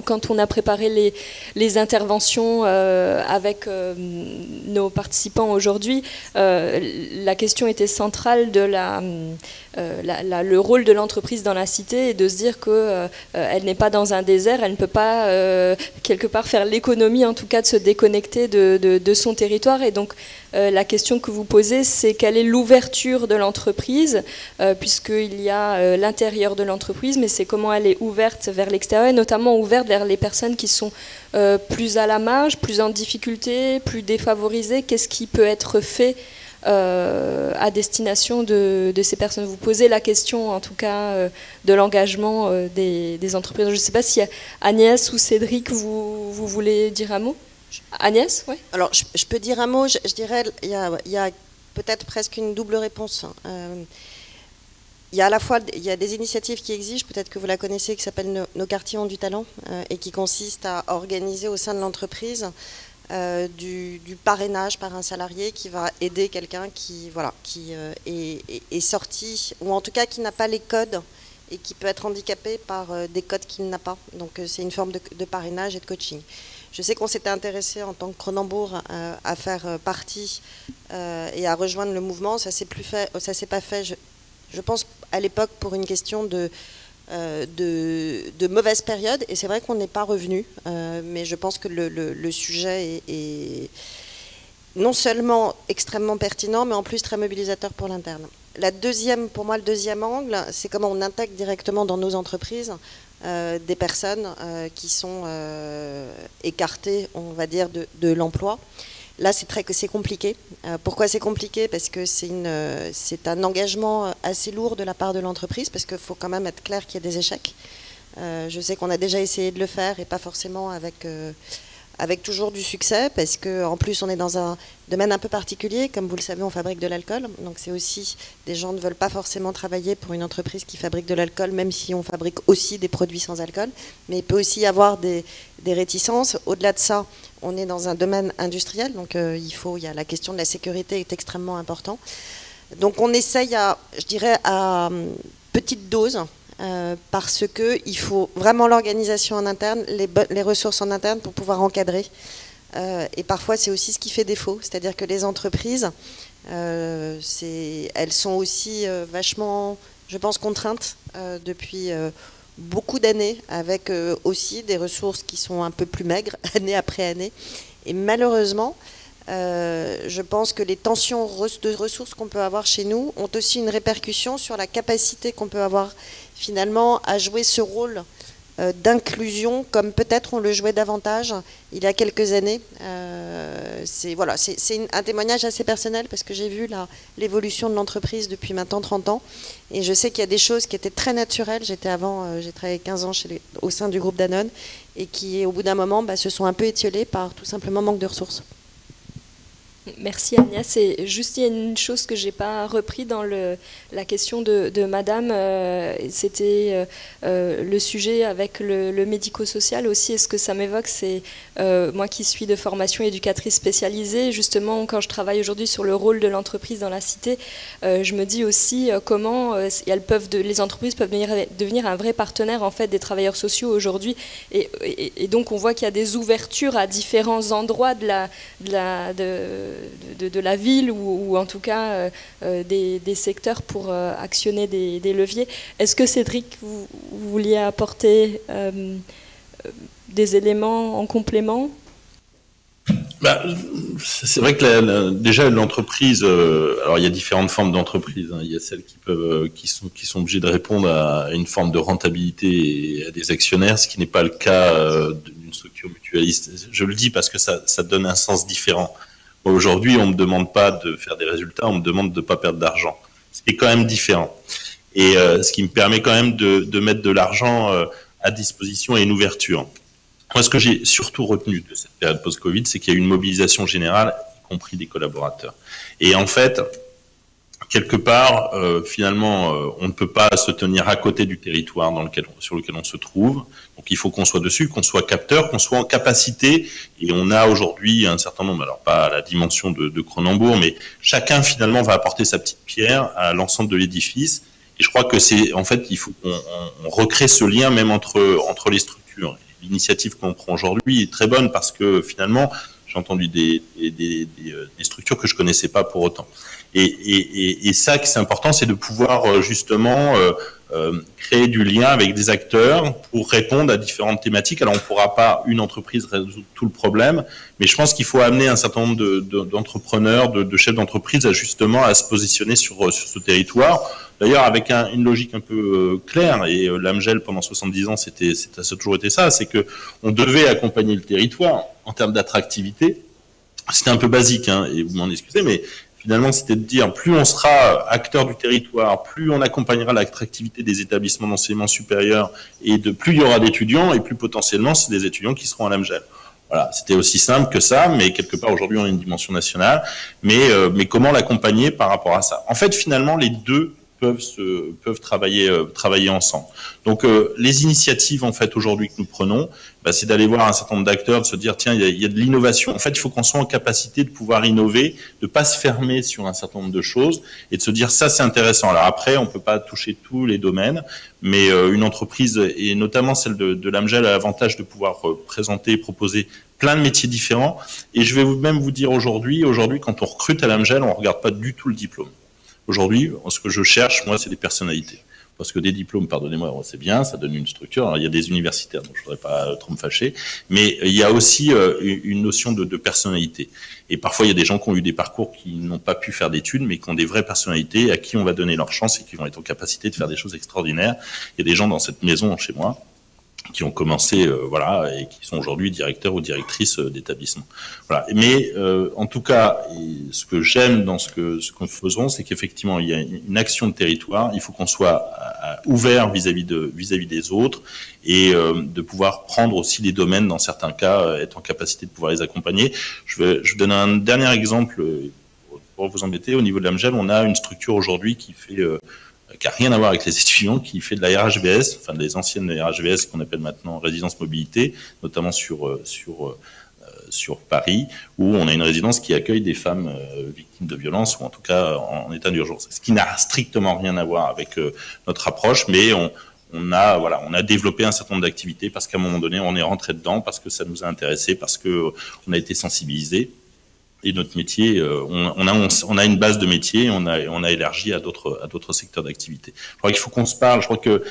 quand on a préparé les interventions avec nos participants aujourd'hui, la question était centrale de le rôle de l'entreprise dans la cité et de se dire qu'elle n'est pas dans un désert, elle ne peut pas quelque part faire l'économie en tout cas de se déconnecter de son territoire. Et donc la question que vous posez, c'est quelle est l'ouverture de l'entreprise, puisqu'il y a l'intérieur de l'entreprise, mais c'est comment elle est ouverte vers l'extérieur et notamment ouverte vers les personnes qui sont plus à la marge, plus en difficulté, plus défavorisées. Qu'est-ce qui peut être fait à destination de ces personnes? Vous posez la question, en tout cas, de l'engagement des entreprises. Je ne sais pas si Agnès ou Cédric, vous voulez dire un mot? Agnès, oui. Alors, je peux dire un mot. Je dirais, il y a peut-être presque une double réponse. Il y a à la fois des initiatives qui existent, peut-être que vous la connaissez, qui s'appellent Nos quartiers ont du talent, et qui consistent à organiser au sein de l'entreprise du parrainage par un salarié qui va aider quelqu'un qui est sorti, ou en tout cas qui n'a pas les codes et qui peut être handicapé par des codes qu'il n'a pas. Donc c'est une forme de parrainage et de coaching. Je sais qu'on s'était intéressé en tant que Cronenbourg à faire partie et à rejoindre le mouvement. Ça s'est pas fait, je pense, à l'époque pour une question de mauvaise période, et c'est vrai qu'on n'est pas revenu, mais je pense que le sujet est non seulement extrêmement pertinent, mais en plus très mobilisateur pour l'interne. Pour moi, le deuxième angle, c'est comment on intègre directement dans nos entreprises des personnes qui sont écartées, on va dire, de l'emploi. Là, c'est compliqué. Pourquoi c'est compliqué? Parce que c'est un engagement assez lourd de la part de l'entreprise, parce qu'il faut quand même être clair qu'il y a des échecs. Je sais qu'on a déjà essayé de le faire, et pas forcément avec toujours du succès, parce qu'en plus, on est dans un domaine un peu particulier. Comme vous le savez, on fabrique de l'alcool. Donc c'est aussi, des gens ne veulent pas forcément travailler pour une entreprise qui fabrique de l'alcool, même si on fabrique aussi des produits sans alcool. Mais il peut aussi y avoir des réticences. Au-delà de ça, on est dans un domaine industriel, donc il y a la question de la sécurité est extrêmement important. Donc on essaye à petite dose, parce qu'il faut vraiment l'organisation en interne, les ressources en interne pour pouvoir encadrer. Et parfois c'est aussi ce qui fait défaut, c'est-à-dire que les entreprises, elles sont aussi vachement, je pense, contraintes depuis beaucoup d'années, avec aussi des ressources qui sont un peu plus maigres, année après année. Et malheureusement, je pense que les tensions de ressources qu'on peut avoir chez nous ont aussi une répercussion sur la capacité qu'on peut avoir finalement à jouer ce rôle d'inclusion comme peut-être on le jouait davantage il y a quelques années. C'est un témoignage assez personnel parce que j'ai vu l'évolution de l'entreprise depuis maintenant 30 ans et je sais qu'il y a des choses qui étaient très naturelles. J'ai travaillé 15 ans au sein du groupe Danone et qui au bout d'un moment se sont un peu étiolées par tout simplement manque de ressources. Merci Agnès. C'est juste, il y a une chose que j'ai pas repris dans la question de Madame, c'était le sujet avec le médico-social aussi. Et ce que ça m'évoque, c'est moi qui suis de formation éducatrice spécialisée, justement quand je travaille aujourd'hui sur le rôle de l'entreprise dans la cité, je me dis aussi comment les entreprises peuvent devenir un vrai partenaire en fait des travailleurs sociaux aujourd'hui. Et donc on voit qu'il y a des ouvertures à différents endroits de la ville ou en tout cas des secteurs pour actionner des leviers. Est-ce que Cédric, vous vouliez apporter des éléments en complément ? C'est vrai que déjà l'entreprise, alors il y a différentes formes d'entreprises. Il y a celles qui sont obligées de répondre à une forme de rentabilité et à des actionnaires, ce qui n'est pas le cas d'une structure mutualiste. Je le dis parce que ça donne un sens différent. Aujourd'hui, on me demande pas de faire des résultats, on me demande de pas perdre d'argent. Ce qui est quand même différent. Et ce qui me permet quand même de mettre de l'argent à disposition et une ouverture. Moi, ce que j'ai surtout retenu de cette période post-Covid, c'est qu'il y a eu une mobilisation générale, y compris des collaborateurs. Et en fait, quelque part, finalement, on ne peut pas se tenir à côté du territoire sur lequel on se trouve. Donc, il faut qu'on soit dessus, qu'on soit capteur, qu'on soit en capacité. Et on a aujourd'hui un certain nombre, alors pas à la dimension de Cronenbourg, mais chacun finalement va apporter sa petite pierre à l'ensemble de l'édifice. Et je crois que il faut qu'on recrée ce lien même entre les structures. L'initiative qu'on prend aujourd'hui est très bonne parce que finalement, j'ai entendu des structures que je connaissais pas pour autant. Et ça, qui c'est important, c'est de pouvoir justement créer du lien avec des acteurs pour répondre à différentes thématiques. Alors, on ne pourra pas, une entreprise, résoudre tout le problème, mais je pense qu'il faut amener un certain nombre d'entrepreneurs, de chefs d'entreprise, justement à se positionner sur ce territoire. D'ailleurs, avec une logique un peu claire, et l'AMGEL, pendant 70 ans, ça a toujours été ça, c'est que on devait accompagner le territoire en termes d'attractivité. C'était un peu basique, et vous m'en excusez, mais finalement, c'était de dire, plus on sera acteur du territoire, plus on accompagnera l'attractivité des établissements d'enseignement supérieur, et plus il y aura d'étudiants, et plus potentiellement, c'est des étudiants qui seront à l'AMGEL. Voilà, c'était aussi simple que ça, mais quelque part, aujourd'hui, on a une dimension nationale. Mais comment l'accompagner par rapport à ça ? En fait, finalement, les deux peuvent travailler ensemble. Donc les initiatives en fait aujourd'hui que nous prenons, c'est d'aller voir un certain nombre d'acteurs, de se dire tiens, il y a de l'innovation. En fait, il faut qu'on soit en capacité de pouvoir innover, de pas se fermer sur un certain nombre de choses et de se dire ça c'est intéressant. Alors après, on peut pas toucher tous les domaines, mais une entreprise et notamment celle de l'AMGEL a l'avantage de pouvoir présenter et proposer plein de métiers différents. Et je vais même vous dire aujourd'hui, quand on recrute à l'AMGEL, on regarde pas du tout le diplôme. Aujourd'hui, ce que je cherche, moi, c'est des personnalités. Parce que des diplômes, pardonnez-moi, c'est bien, ça donne une structure. Alors, il y a des universitaires, donc je ne voudrais pas trop me fâcher. Mais il y a aussi une notion de personnalité. Et parfois, il y a des gens qui ont eu des parcours qui n'ont pas pu faire d'études, mais qui ont des vraies personnalités, à qui on va donner leur chance et qui vont être en capacité de faire des choses extraordinaires. Il y a des gens dans cette maison, chez moi, qui ont commencé, et qui sont aujourd'hui directeurs ou directrices d'établissements. Voilà. Mais en tout cas, ce que j'aime dans ce que nous faisons, c'est qu'effectivement, il y a une action de territoire. Il faut qu'on soit ouvert vis-à-vis des autres et de pouvoir prendre aussi les domaines, dans certains cas, être en capacité de pouvoir les accompagner. Je vous donne un dernier exemple pour vous embêter. Au niveau de l'AMGEL, on a une structure aujourd'hui qui n'a rien à voir avec les étudiants, qui fait de la RHVS, enfin des anciennes RHVS qu'on appelle maintenant résidence mobilité, notamment sur Paris, où on a une résidence qui accueille des femmes victimes de violences ou en tout cas en état d'urgence. Ce qui n'a strictement rien à voir avec notre approche, mais on a développé un certain nombre d'activités parce qu'à un moment donné, on est rentré dedans, parce que ça nous a intéressé, parce que on a été sensibilisé. Et notre métier, on a une base de métier, on a élargi à d'autres secteurs d'activité. Je crois qu'il faut qu'on se parle. Je crois que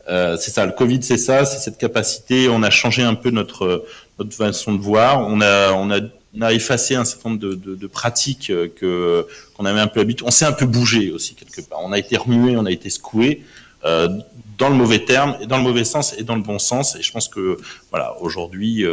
C'est ça, le Covid, c'est ça, c'est cette capacité. On a changé un peu notre façon de voir. On a effacé un certain nombre de pratiques qu'on avait un peu l'habitude. On s'est un peu bougé aussi quelque part. On a été remué, on a été secoué dans le mauvais terme, et dans le mauvais sens et dans le bon sens. Et je pense que voilà, aujourd'hui,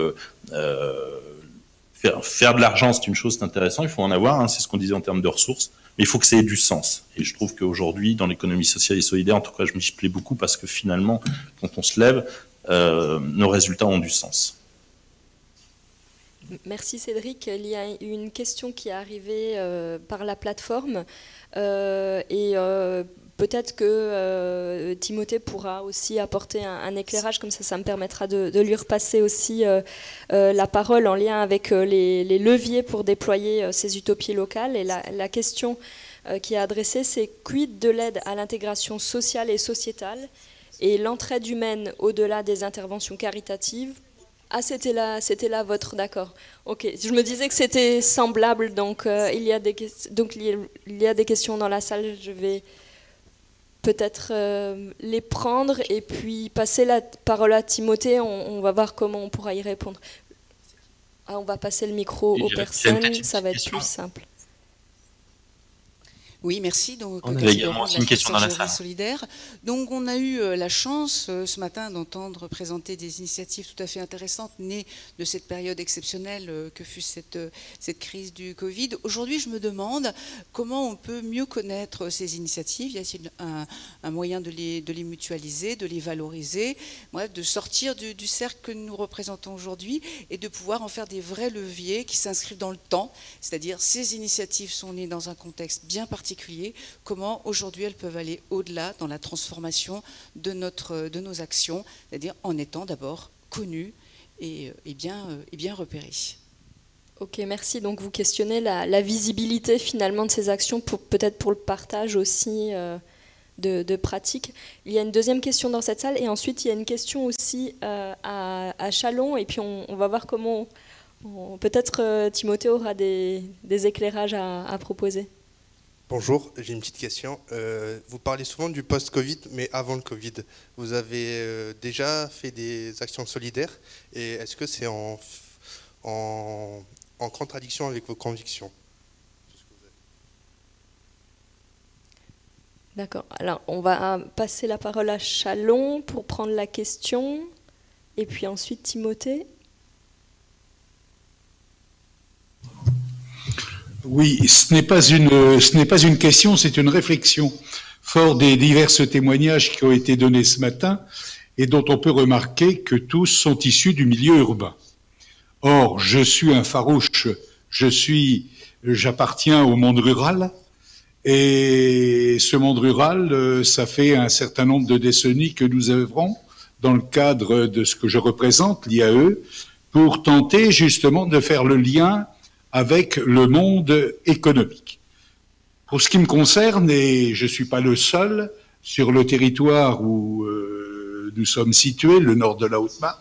faire de l'argent, c'est une chose, c'est intéressant. Il faut en avoir. Hein, c'est ce qu'on disait en termes de ressources. Mais il faut que ça ait du sens. Et je trouve qu'aujourd'hui, dans l'économie sociale et solidaire, en tout cas, je m'y plais beaucoup parce que finalement, quand on se lève, nos résultats ont du sens. Merci Cédric. Il y a une question qui est arrivée par la plateforme peut-être que Timothée pourra aussi apporter un éclairage, comme ça me permettra de lui repasser aussi la parole en lien avec les leviers pour déployer ces utopies locales. Et la question qui est adressée, c'est quid de l'aide à l'intégration sociale et sociétale et l'entraide humaine au-delà des interventions caritatives. Ah, c'était là votre, d'accord. Ok, je me disais que c'était semblable, donc il y a des questions dans la salle, je vais peut-être les prendre et puis passer la parole à Timothée, on va voir comment on pourra y répondre. Ah, on va passer le micro aux personnes, ça va être plus simple. Oui, merci. Donc, on avait également aussi une question dans la salle. Solidaire. Donc, on a eu la chance ce matin d'entendre présenter des initiatives tout à fait intéressantes nées de cette période exceptionnelle que fut cette crise du Covid. Aujourd'hui, je me demande comment on peut mieux connaître ces initiatives. Y a-t-il un moyen de les mutualiser, de les valoriser, bref, de sortir du cercle que nous représentons aujourd'hui et de pouvoir en faire des vrais leviers qui s'inscrivent dans le temps. C'est-à-dire, ces initiatives sont nées dans un contexte bien particulier. Comment aujourd'hui elles peuvent aller au-delà dans la transformation de nos actions, c'est-à-dire en étant d'abord connues et bien repérées. Ok, merci. Donc vous questionnez la visibilité finalement de ces actions, peut-être pour le partage aussi de pratiques. Il y a une deuxième question dans cette salle et ensuite il y a une question aussi à Châlons et puis on va voir comment peut-être Timothée aura des éclairages à proposer. Bonjour, j'ai une petite question. Vous parlez souvent du post-Covid, mais avant le Covid, vous avez déjà fait des actions solidaires et est-ce que c'est en contradiction avec vos convictions? D'accord. Alors, on va passer la parole à Châlons pour prendre la question et puis ensuite Timothée. Oui, ce n'est pas une question, c'est une réflexion. Fort des divers témoignages qui ont été donnés ce matin et dont on peut remarquer que tous sont issus du milieu urbain. Or, je suis un farouche, j'appartiens au monde rural et ce monde rural, ça fait un certain nombre de décennies que nous œuvrons dans le cadre de ce que je représente, l'IAE, pour tenter justement de faire le lien avec le monde économique. Pour ce qui me concerne, et je ne suis pas le seul, sur le territoire où nous sommes situés, le nord de la Haute-Marne,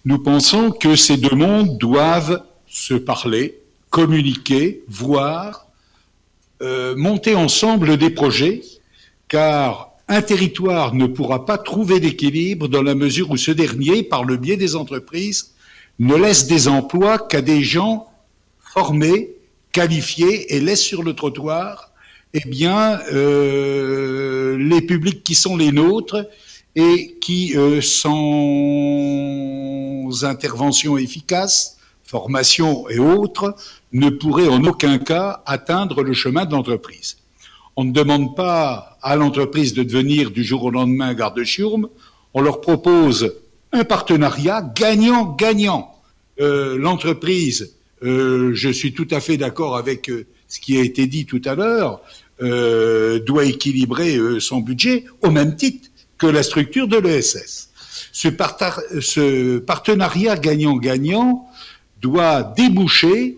nous pensons que ces deux mondes doivent se parler, communiquer, voir, monter ensemble des projets, car un territoire ne pourra pas trouver d'équilibre dans la mesure où ce dernier, par le biais des entreprises, ne laisse des emplois qu'à des gens formés, qualifiés et laisse sur le trottoir les publics qui sont les nôtres et qui, sans intervention efficace, formation et autres, ne pourraient en aucun cas atteindre le chemin de l'entreprise. On ne demande pas à l'entreprise de devenir du jour au lendemain garde-chiourme, on leur propose un partenariat gagnant-gagnant. L'entreprise, je suis tout à fait d'accord avec ce qui a été dit tout à l'heure, doit équilibrer son budget au même titre que la structure de l'ESS. Ce partenariat gagnant-gagnant doit déboucher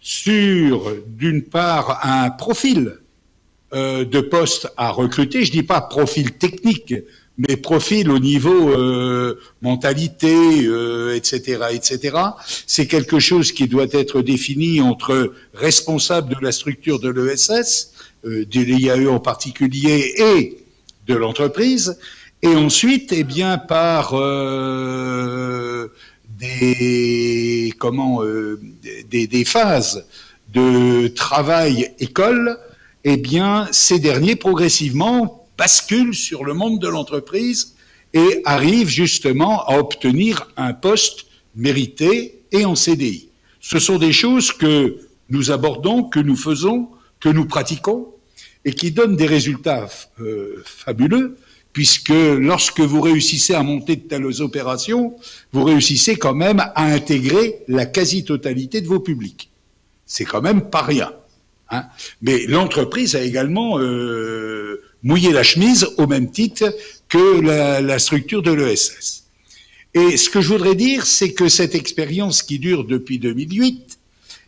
sur, d'une part, un profil de poste à recruter. Je dis pas profil technique, mais profil au niveau mentalité, etc., etc. C'est quelque chose qui doit être défini entre responsable de la structure de l'ESS, de l'IAE en particulier, et de l'entreprise. Et ensuite, eh bien, par des phases de travail-école, eh bien, ces derniers progressivement basculent sur le monde de l'entreprise et arrivent justement à obtenir un poste mérité et en CDI. Ce sont des choses que nous abordons, que nous faisons, que nous pratiquons et qui donnent des résultats fabuleux, puisque lorsque vous réussissez à monter de telles opérations, vous réussissez quand même à intégrer la quasi-totalité de vos publics. C'est quand même pas rien. Hein. Mais l'entreprise a également mouillé la chemise au même titre que la structure de l'ESS. Et ce que je voudrais dire, c'est que cette expérience qui dure depuis 2008,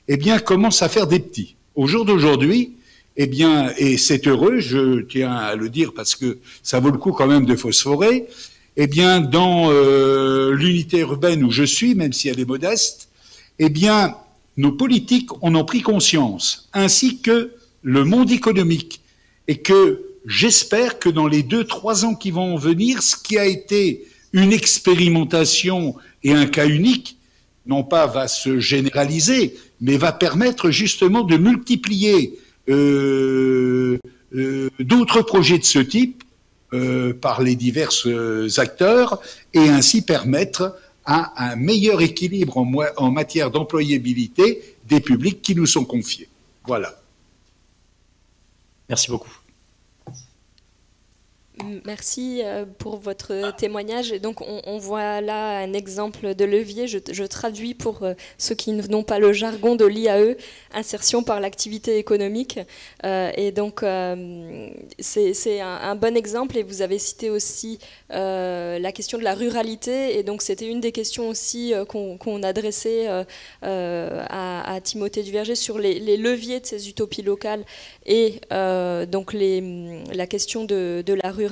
eh bien, commence à faire des petits. Au jour d'aujourd'hui, eh bien, et c'est heureux, je tiens à le dire parce que ça vaut le coup quand même de phosphorer, eh bien, dans l'unité urbaine où je suis, même si elle est modeste, eh bien, nos politiques en ont pris conscience, ainsi que le monde économique, et que j'espère que dans les 2-3 ans qui vont venir, ce qui a été une expérimentation et un cas unique, non pas va se généraliser, mais va permettre justement de multiplier d'autres projets de ce type par les divers acteurs et ainsi permettre à un meilleur équilibre en matière d'employabilité des publics qui nous sont confiés. Voilà. Merci beaucoup. Merci pour votre témoignage. Et donc, on voit là un exemple de levier. Je traduis pour ceux qui n'ont pas le jargon de l'IAE, insertion par l'activité économique. Et donc, c'est un bon exemple. Et vous avez cité aussi la question de la ruralité. Et donc, c'était une des questions aussi qu'on adressait à Timothée Duverger sur les leviers de ces utopies locales et donc la question de la ruralité.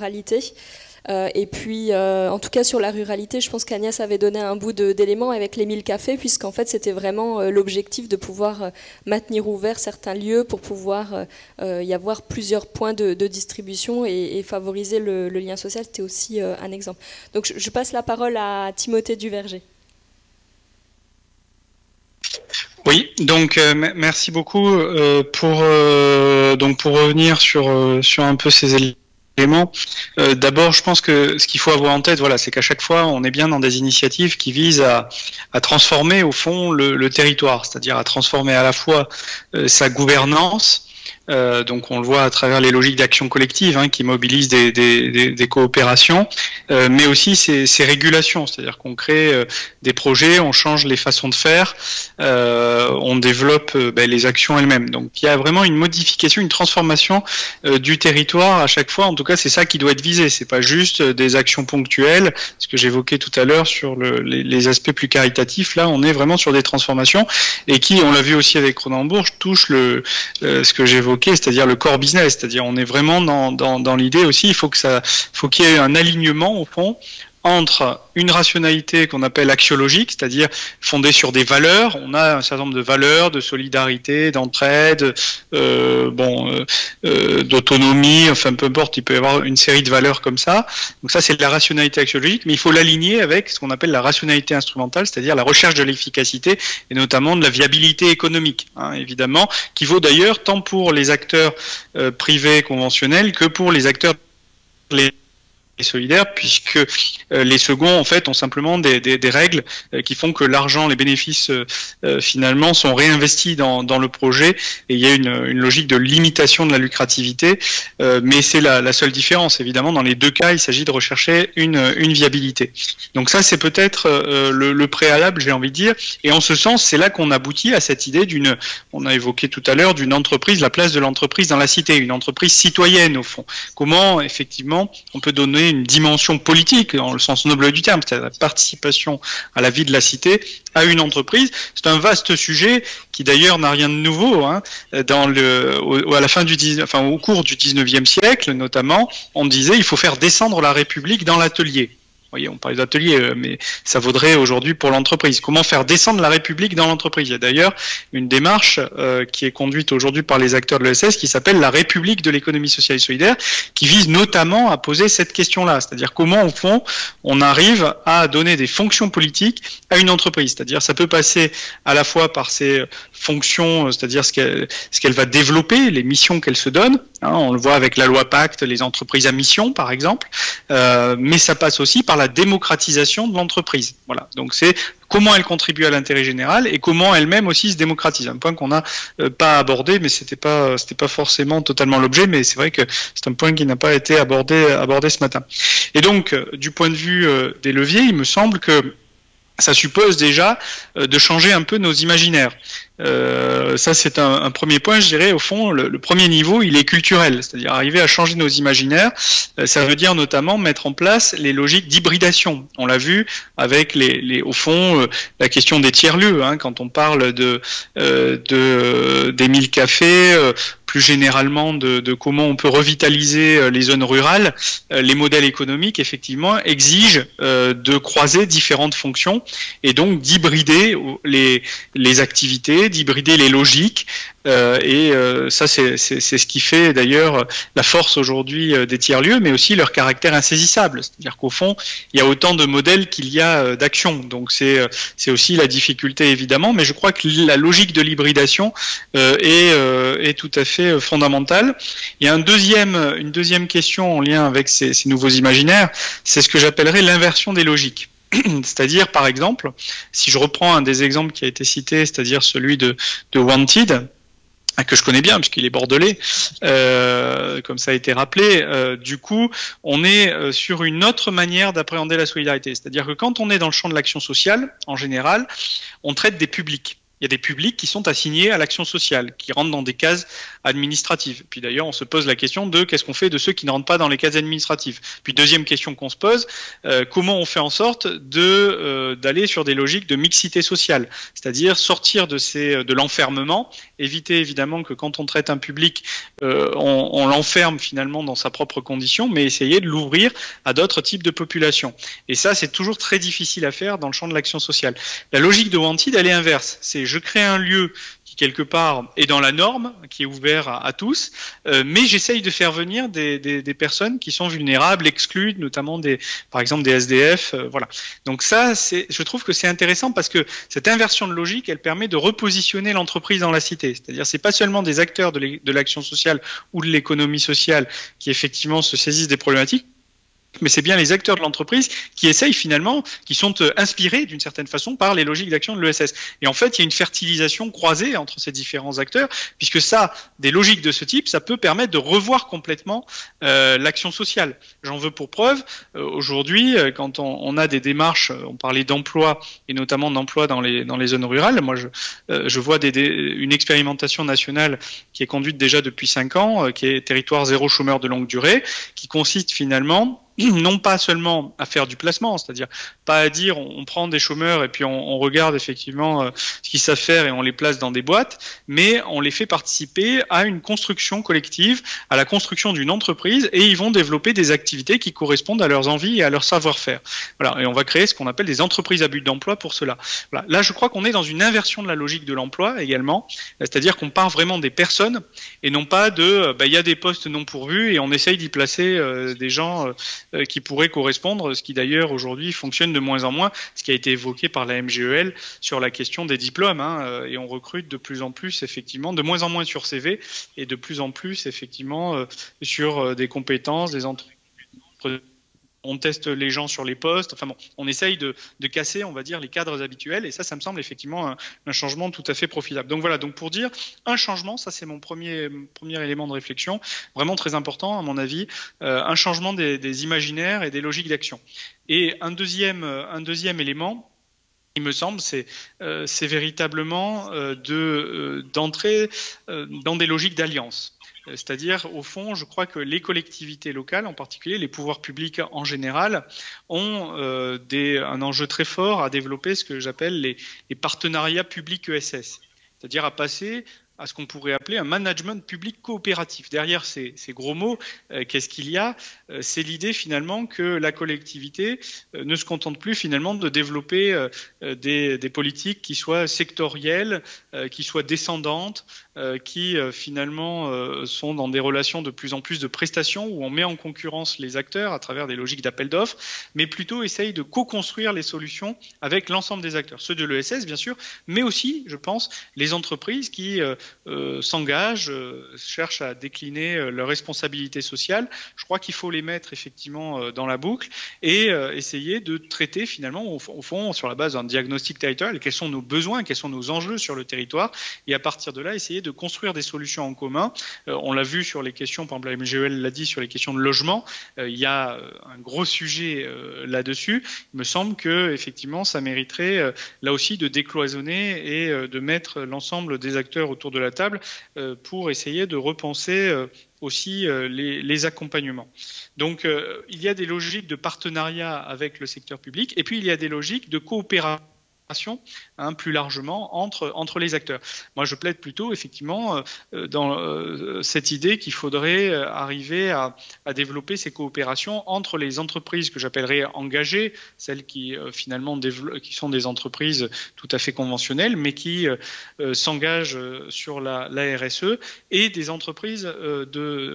Et puis, en tout cas, sur la ruralité, je pense qu'Agnès avait donné un bout d'éléments avec les 1000 cafés, puisqu'en fait, c'était vraiment l'objectif de pouvoir maintenir ouverts certains lieux pour pouvoir y avoir plusieurs points de distribution et favoriser le lien social. C'était aussi un exemple. Donc, je passe la parole à Timothée Duverger. Oui, donc merci beaucoup pour revenir sur un peu ces éléments. D'abord, je pense que ce qu'il faut avoir en tête, voilà, c'est qu'à chaque fois, on est bien dans des initiatives qui visent à transformer au fond le territoire, c'est-à-dire à transformer à la fois sa gouvernance. Donc on le voit à travers les logiques d'action collective qui mobilisent des coopérations, mais aussi ces régulations, c'est-à-dire qu'on crée des projets, on change les façons de faire, on développe les actions elles-mêmes. Donc il y a vraiment une modification, une transformation du territoire à chaque fois. En tout cas, c'est ça qui doit être visé. C'est pas juste des actions ponctuelles, ce que j'évoquais tout à l'heure sur les aspects plus caritatifs. Là, on est vraiment sur des transformations et qui, on l'a vu aussi avec Cronenbourg, touche ce que j'évoquais, c'est-à-dire le core business, c'est-à-dire on est vraiment dans l'idée aussi, il faut qu'il y ait un alignement au fond entre une rationalité qu'on appelle axiologique, c'est-à-dire fondée sur des valeurs. On a un certain nombre de valeurs, de solidarité, d'entraide, d'autonomie, enfin peu importe, il peut y avoir une série de valeurs comme ça. Donc ça, c'est la rationalité axiologique, mais il faut l'aligner avec ce qu'on appelle la rationalité instrumentale, c'est-à-dire la recherche de l'efficacité et notamment de la viabilité économique, évidemment, qui vaut d'ailleurs tant pour les acteurs privés conventionnels que pour les acteurs solidaires, puisque les seconds en fait ont simplement des règles qui font que l'argent, les bénéfices finalement sont réinvestis dans le projet et il y a une logique de limitation de la lucrativité, mais c'est la seule différence. Évidemment, dans les deux cas, il s'agit de rechercher une viabilité. Donc ça, c'est peut-être le préalable, j'ai envie de dire, et en ce sens, c'est là qu'on aboutit à cette idée on a évoqué tout à l'heure, d'une entreprise, la place de l'entreprise dans la cité, une entreprise citoyenne au fond. Comment effectivement on peut donner une dimension politique, dans le sens noble du terme, c'est-à-dire la participation à la vie de la cité, à une entreprise. C'est un vaste sujet qui d'ailleurs n'a rien de nouveau. À la fin au cours du 19e siècle, notamment, on disait il faut faire descendre la République dans l'atelier. Vous voyez, on parle d'atelier, mais ça vaudrait aujourd'hui pour l'entreprise. Comment faire descendre la République dans l'entreprise? Il y a d'ailleurs une démarche qui est conduite aujourd'hui par les acteurs de l'ESS qui s'appelle la République de l'économie sociale et solidaire, qui vise notamment à poser cette question-là, c'est-à-dire comment, au fond, on arrive à donner des fonctions politiques à une entreprise. C'est-à-dire, ça peut passer à la fois par ses fonctions, c'est-à-dire ce qu'elle va développer, les missions qu'elle se donne. Hein, on le voit avec la loi Pacte, les entreprises à mission, par exemple, mais ça passe aussi par la démocratisation de l'entreprise. Voilà. Donc c'est comment elle contribue à l'intérêt général et comment elle-même aussi se démocratise. Un point qu'on n'a pas abordé, mais c'était pas forcément totalement l'objet, mais c'est vrai que c'est un point qui n'a pas été abordé ce matin. Et donc, du point de vue des leviers, il me semble que ça suppose déjà de changer un peu nos imaginaires. Ça, c'est un premier point, je dirais, au fond, le premier niveau, il est culturel, c'est-à-dire arriver à changer nos imaginaires. Ça veut dire notamment mettre en place les logiques d'hybridation. On l'a vu avec au fond, la question des tiers-lieux, hein, quand on parle des 1000 cafés, plus généralement de comment on peut revitaliser les zones rurales, les modèles économiques, effectivement, exigent de croiser différentes fonctions et donc d'hybrider les activités, d'hybrider les logiques. Ça, c'est ce qui fait d'ailleurs la force aujourd'hui des tiers-lieux, mais aussi leur caractère insaisissable. C'est-à-dire qu'au fond, il y a autant de modèles qu'il y a d'actions. Donc c'est aussi la difficulté, évidemment, mais je crois que la logique de l'hybridation est tout à fait fondamentale. Il y a une deuxième question en lien avec ces nouveaux imaginaires, c'est ce que j'appellerais l'inversion des logiques. C'est-à-dire, par exemple, si je reprends un des exemples qui a été cité, c'est-à-dire celui de Wanted, que je connais bien puisqu'il est bordelais, comme ça a été rappelé, du coup, on est sur une autre manière d'appréhender la solidarité. C'est-à-dire que quand on est dans le champ de l'action sociale, en général, on traite des publics. Il y a des publics qui sont assignés à l'action sociale, qui rentrent dans des cases administratives. Puis d'ailleurs, on se pose la question de qu'est-ce qu'on fait de ceux qui ne rentrent pas dans les cases administratives. Puis deuxième question qu'on se pose, comment on fait en sorte d'aller sur des logiques de mixité sociale, c'est-à-dire sortir de l'enfermement, éviter évidemment que quand on traite un public, on l'enferme finalement dans sa propre condition, mais essayer de l'ouvrir à d'autres types de populations. Et ça, c'est toujours très difficile à faire dans le champ de l'action sociale. La logique de Wanted, elle est inverse. C'est je crée un lieu qui quelque part est dans la norme, qui est ouvert à tous, mais j'essaye de faire venir des personnes qui sont vulnérables, exclues, notamment par exemple des SDF, voilà. Donc ça, je trouve que c'est intéressant parce que cette inversion de logique, elle permet de repositionner l'entreprise dans la cité. C'est-à-dire, c'est pas seulement des acteurs de l'action sociale ou de l'économie sociale qui effectivement se saisissent des problématiques, mais c'est bien les acteurs de l'entreprise qui essayent finalement, qui sont inspirés d'une certaine façon par les logiques d'action de l'ESS. Et en fait, il y a une fertilisation croisée entre ces différents acteurs, puisque ça, des logiques de ce type, ça peut permettre de revoir complètement l'action sociale. J'en veux pour preuve, aujourd'hui, quand on a des démarches, on parlait d'emploi, et notamment d'emploi dans les zones rurales, moi je vois une expérimentation nationale qui est conduite déjà depuis 5 ans, qui est Territoire zéro chômeur de longue durée, qui consiste finalement non pas seulement à faire du placement, c'est-à-dire pas à dire on prend des chômeurs et puis on regarde effectivement ce qu'ils savent faire et on les place dans des boîtes, mais on les fait participer à une construction collective, à la construction d'une entreprise, et ils vont développer des activités qui correspondent à leurs envies et à leur savoir-faire. Voilà, et on va créer ce qu'on appelle des entreprises à but d'emploi pour cela. Voilà. Là, je crois qu'on est dans une inversion de la logique de l'emploi également, c'est-à-dire qu'on part vraiment des personnes et non pas il y a des postes non pourvus et on essaye d'y placer des gens qui pourraient correspondre, ce qui d'ailleurs aujourd'hui fonctionne de moins en moins, ce qui a été évoqué par la MGEL sur la question des diplômes, hein, et on recrute de plus en plus effectivement, de moins en moins sur CV et de plus en plus effectivement sur des compétences, des entreprises. On teste les gens sur les postes, enfin bon, on essaye de casser, on va dire, les cadres habituels, et ça me semble effectivement un changement tout à fait profitable. Donc voilà, donc pour dire, un changement, ça c'est mon premier élément de réflexion, vraiment très important à mon avis, un changement des imaginaires et des logiques d'action. Et un deuxième élément, il me semble, c'est véritablement d'entrer dans des logiques d'alliance. C'est-à-dire, au fond, je crois que les collectivités locales, en particulier les pouvoirs publics en général, ont un enjeu très fort à développer ce que j'appelle les partenariats publics ESS. C'est-à-dire à passer à ce qu'on pourrait appeler un management public coopératif. Derrière ces gros mots, qu'est-ce qu'il y a? C'est l'idée finalement que la collectivité ne se contente plus finalement de développer des politiques qui soient sectorielles, qui soient descendantes, qui finalement sont dans des relations de plus en plus de prestations où on met en concurrence les acteurs à travers des logiques d'appel d'offres, mais plutôt essaye de co-construire les solutions avec l'ensemble des acteurs, ceux de l'ESS bien sûr, mais aussi, je pense, les entreprises qui s'engagent, cherchent à décliner leurs responsabilités sociales. Je crois qu'il faut les mettre effectivement dans la boucle et essayer de traiter finalement au fond sur la base d'un diagnostic territorial quels sont nos besoins, quels sont nos enjeux sur le territoire et à partir de là essayer de construire des solutions en commun. On l'a vu sur les questions, par exemple la MGEL l'a dit sur les questions de logement, il y a un gros sujet là-dessus. Il me semble que effectivement ça mériterait là aussi de décloisonner et de mettre l'ensemble des acteurs autour de la table pour essayer de repenser aussi les accompagnements. Donc il y a des logiques de partenariat avec le secteur public et puis il y a des logiques de coopération plus largement entre les acteurs. Moi, je plaide plutôt effectivement dans cette idée qu'il faudrait arriver à développer ces coopérations entre les entreprises que j'appellerais engagées, celles qui finalement qui sont des entreprises tout à fait conventionnelles, mais qui s'engagent sur la RSE, et des entreprises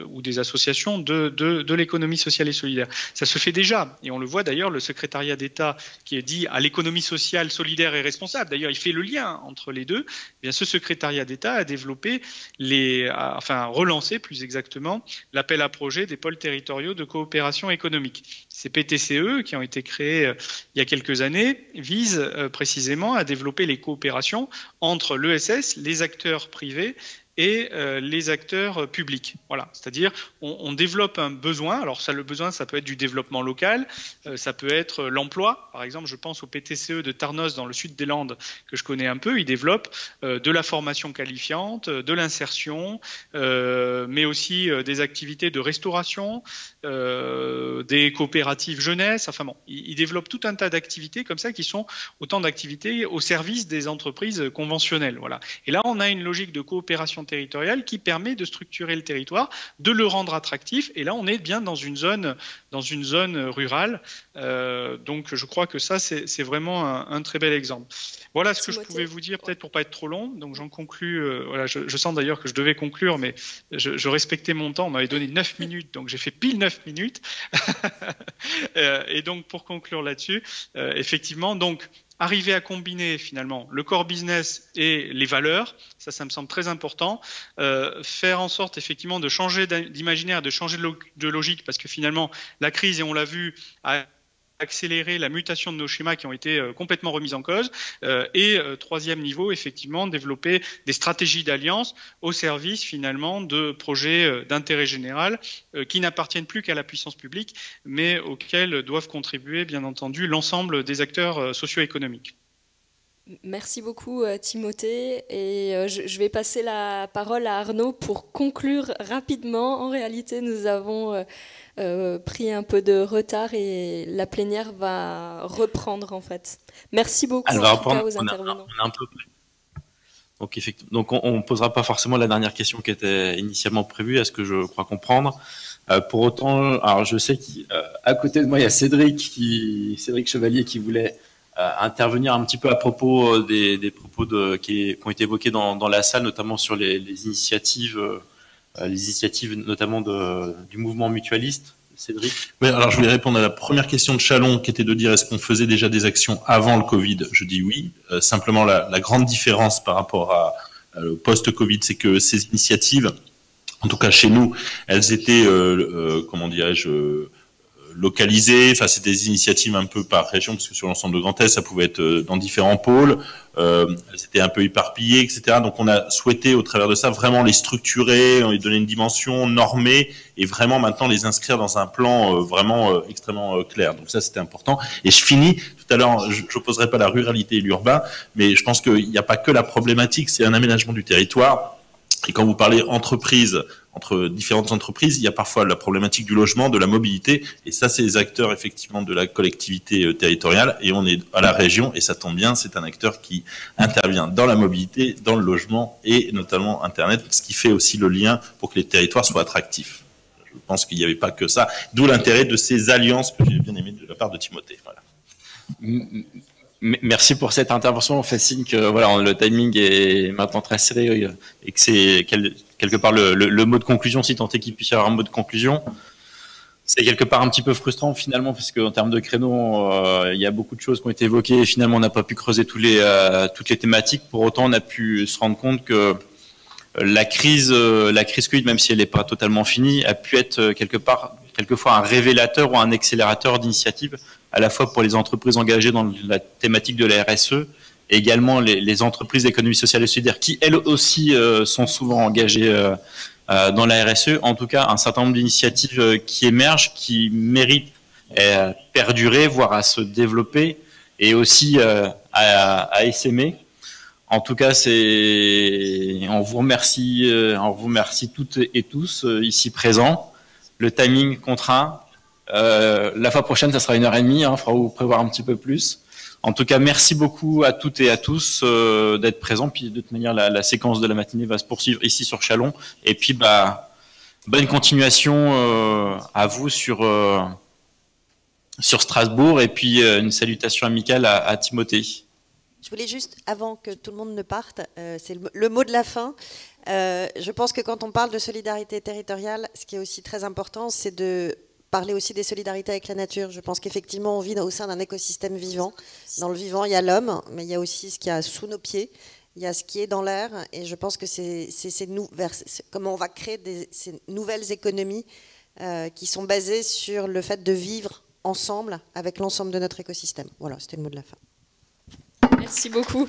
ou des associations de l'économie sociale et solidaire. Ça se fait déjà, et on le voit d'ailleurs, le secrétariat d'État qui est dit à l'économie sociale, solidaire et responsable, d'ailleurs il fait le lien entre les deux, eh bien, ce secrétariat d'État a développé, relancé plus exactement, l'appel à projets des pôles territoriaux de coopération économique. Ces PTCE qui ont été créés il y a quelques années visent précisément à développer les coopérations entre l'ESS, les acteurs privés et les acteurs publics. Voilà, c'est-à-dire on développe un besoin. Alors ça, le besoin, ça peut être du développement local, ça peut être l'emploi. Par exemple, je pense au PTCE de Tarnos dans le sud des Landes que je connais un peu. Ils développent de la formation qualifiante, de l'insertion, mais aussi des activités de restauration, des coopératives jeunesse. Enfin bon, ils développent tout un tas d'activités comme ça qui sont autant d'activités au service des entreprises conventionnelles. Voilà. Et là, on a une logique de coopération territoriale qui permet de structurer le territoire, de le rendre attractif. Et là, on est bien dans une zone rurale. Donc, je crois que ça, c'est vraiment un très bel exemple. Voilà ce que je pouvais vous dire, peut-être pour pas être trop long. Donc, j'en conclus. Voilà, je sens d'ailleurs que je devais conclure, mais je respectais mon temps. On m'avait donné 9 minutes, donc j'ai fait pile 9 minutes. Et donc, pour conclure là-dessus, effectivement, donc, arriver à combiner finalement le core business et les valeurs, ça me semble très important. Faire en sorte effectivement de changer d'imaginaire, de changer de logique, parce que finalement la crise, et on l'a vu, a accélérer la mutation de nos schémas qui ont été complètement remis en cause. Et troisième niveau, effectivement, développer des stratégies d'alliance au service finalement de projets d'intérêt général qui n'appartiennent plus qu'à la puissance publique, mais auxquels doivent contribuer, bien entendu, l'ensemble des acteurs socio-économiques. Merci beaucoup Timothée, et je vais passer la parole à Arnaud pour conclure rapidement. En réalité, nous avons pris un peu de retard et la plénière va reprendre en fait. Merci beaucoup en tout cas aux intervenants. On a un peu... Donc effectivement, donc on ne posera pas forcément la dernière question qui était initialement prévue, à ce que je crois comprendre. Pour autant, alors je sais qu'à côté de moi il y a Cédric Chevalier qui voulait intervenir un petit peu à propos des propos qui ont été évoqués dans la salle, notamment sur les initiatives notamment du mouvement mutualiste. Cédric? Oui, alors je voulais répondre à la première question de Chalon, qui était de dire est-ce qu'on faisait déjà des actions avant le Covid? Je dis oui. Simplement, la grande différence par rapport au post-Covid, c'est que ces initiatives, en tout cas chez nous, elles étaient, comment dirais-je, localisées. Enfin, c'était des initiatives un peu par région, parce que sur l'ensemble de Grand Est, ça pouvait être dans différents pôles. Elles étaient un peu éparpillées, etc. Donc, on a souhaité, au travers de ça, vraiment les structurer, les donner une dimension normée, et vraiment maintenant les inscrire dans un plan vraiment extrêmement clair. Donc ça, c'était important. Et je finis. Tout à l'heure, je n'opposerai pas la ruralité et l'urbain, mais je pense qu'il n'y a pas que la problématique, c'est un aménagement du territoire. Et quand vous parlez entreprise, entre différentes entreprises, il y a parfois la problématique du logement, de la mobilité, et ça, c'est les acteurs effectivement de la collectivité territoriale, et on est à la région, et ça tombe bien, c'est un acteur qui intervient dans la mobilité, dans le logement, et notamment Internet, ce qui fait aussi le lien pour que les territoires soient attractifs. Je pense qu'il n'y avait pas que ça, d'où l'intérêt de ces alliances que j'ai bien aimées de la part de Timothée. Voilà. Merci pour cette intervention. On fait signe que voilà, le timing est maintenant très serré et que c'est quelque part le mot de conclusion, si tant est qu'il puisse y avoir un mot de conclusion. C'est quelque part un petit peu frustrant finalement, parce qu'en termes de créneaux, il y a beaucoup de choses qui ont été évoquées et finalement on n'a pas pu creuser toutes les thématiques. Pour autant, on a pu se rendre compte que la crise Covid, même si elle n'est pas totalement finie, a pu être quelquefois un révélateur ou un accélérateur d'initiatives, à la fois pour les entreprises engagées dans la thématique de la RSE, et également les entreprises d'économie sociale et solidaire, qui elles aussi sont souvent engagées dans la RSE. En tout cas, un certain nombre d'initiatives qui émergent, qui méritent à perdurer, voire à se développer, et aussi à essaimer. En tout cas, on vous remercie toutes et tous ici présents. Le timing contraint. La fois prochaine, ça sera 1h30. Il faudra vous prévoir un petit peu plus. En tout cas, merci beaucoup à toutes et à tous d'être présents. Puis de toute manière, la séquence de la matinée va se poursuivre ici sur Châlons. Et puis, bonne continuation à vous sur Strasbourg. Et puis, une salutation amicale à Timothée. Je voulais juste, avant que tout le monde ne parte, c'est le mot de la fin. Je pense que quand on parle de solidarité territoriale, ce qui est aussi très important, c'est de parler aussi des solidarités avec la nature. Je pense qu'effectivement, on vit au sein d'un écosystème vivant. Dans le vivant, il y a l'homme, mais il y a aussi ce qu'il y a sous nos pieds, il y a ce qui est dans l'air. Et je pense que c'est comment on va créer ces nouvelles économies qui sont basées sur le fait de vivre ensemble avec l'ensemble de notre écosystème. Voilà, c'était le mot de la fin. Merci beaucoup.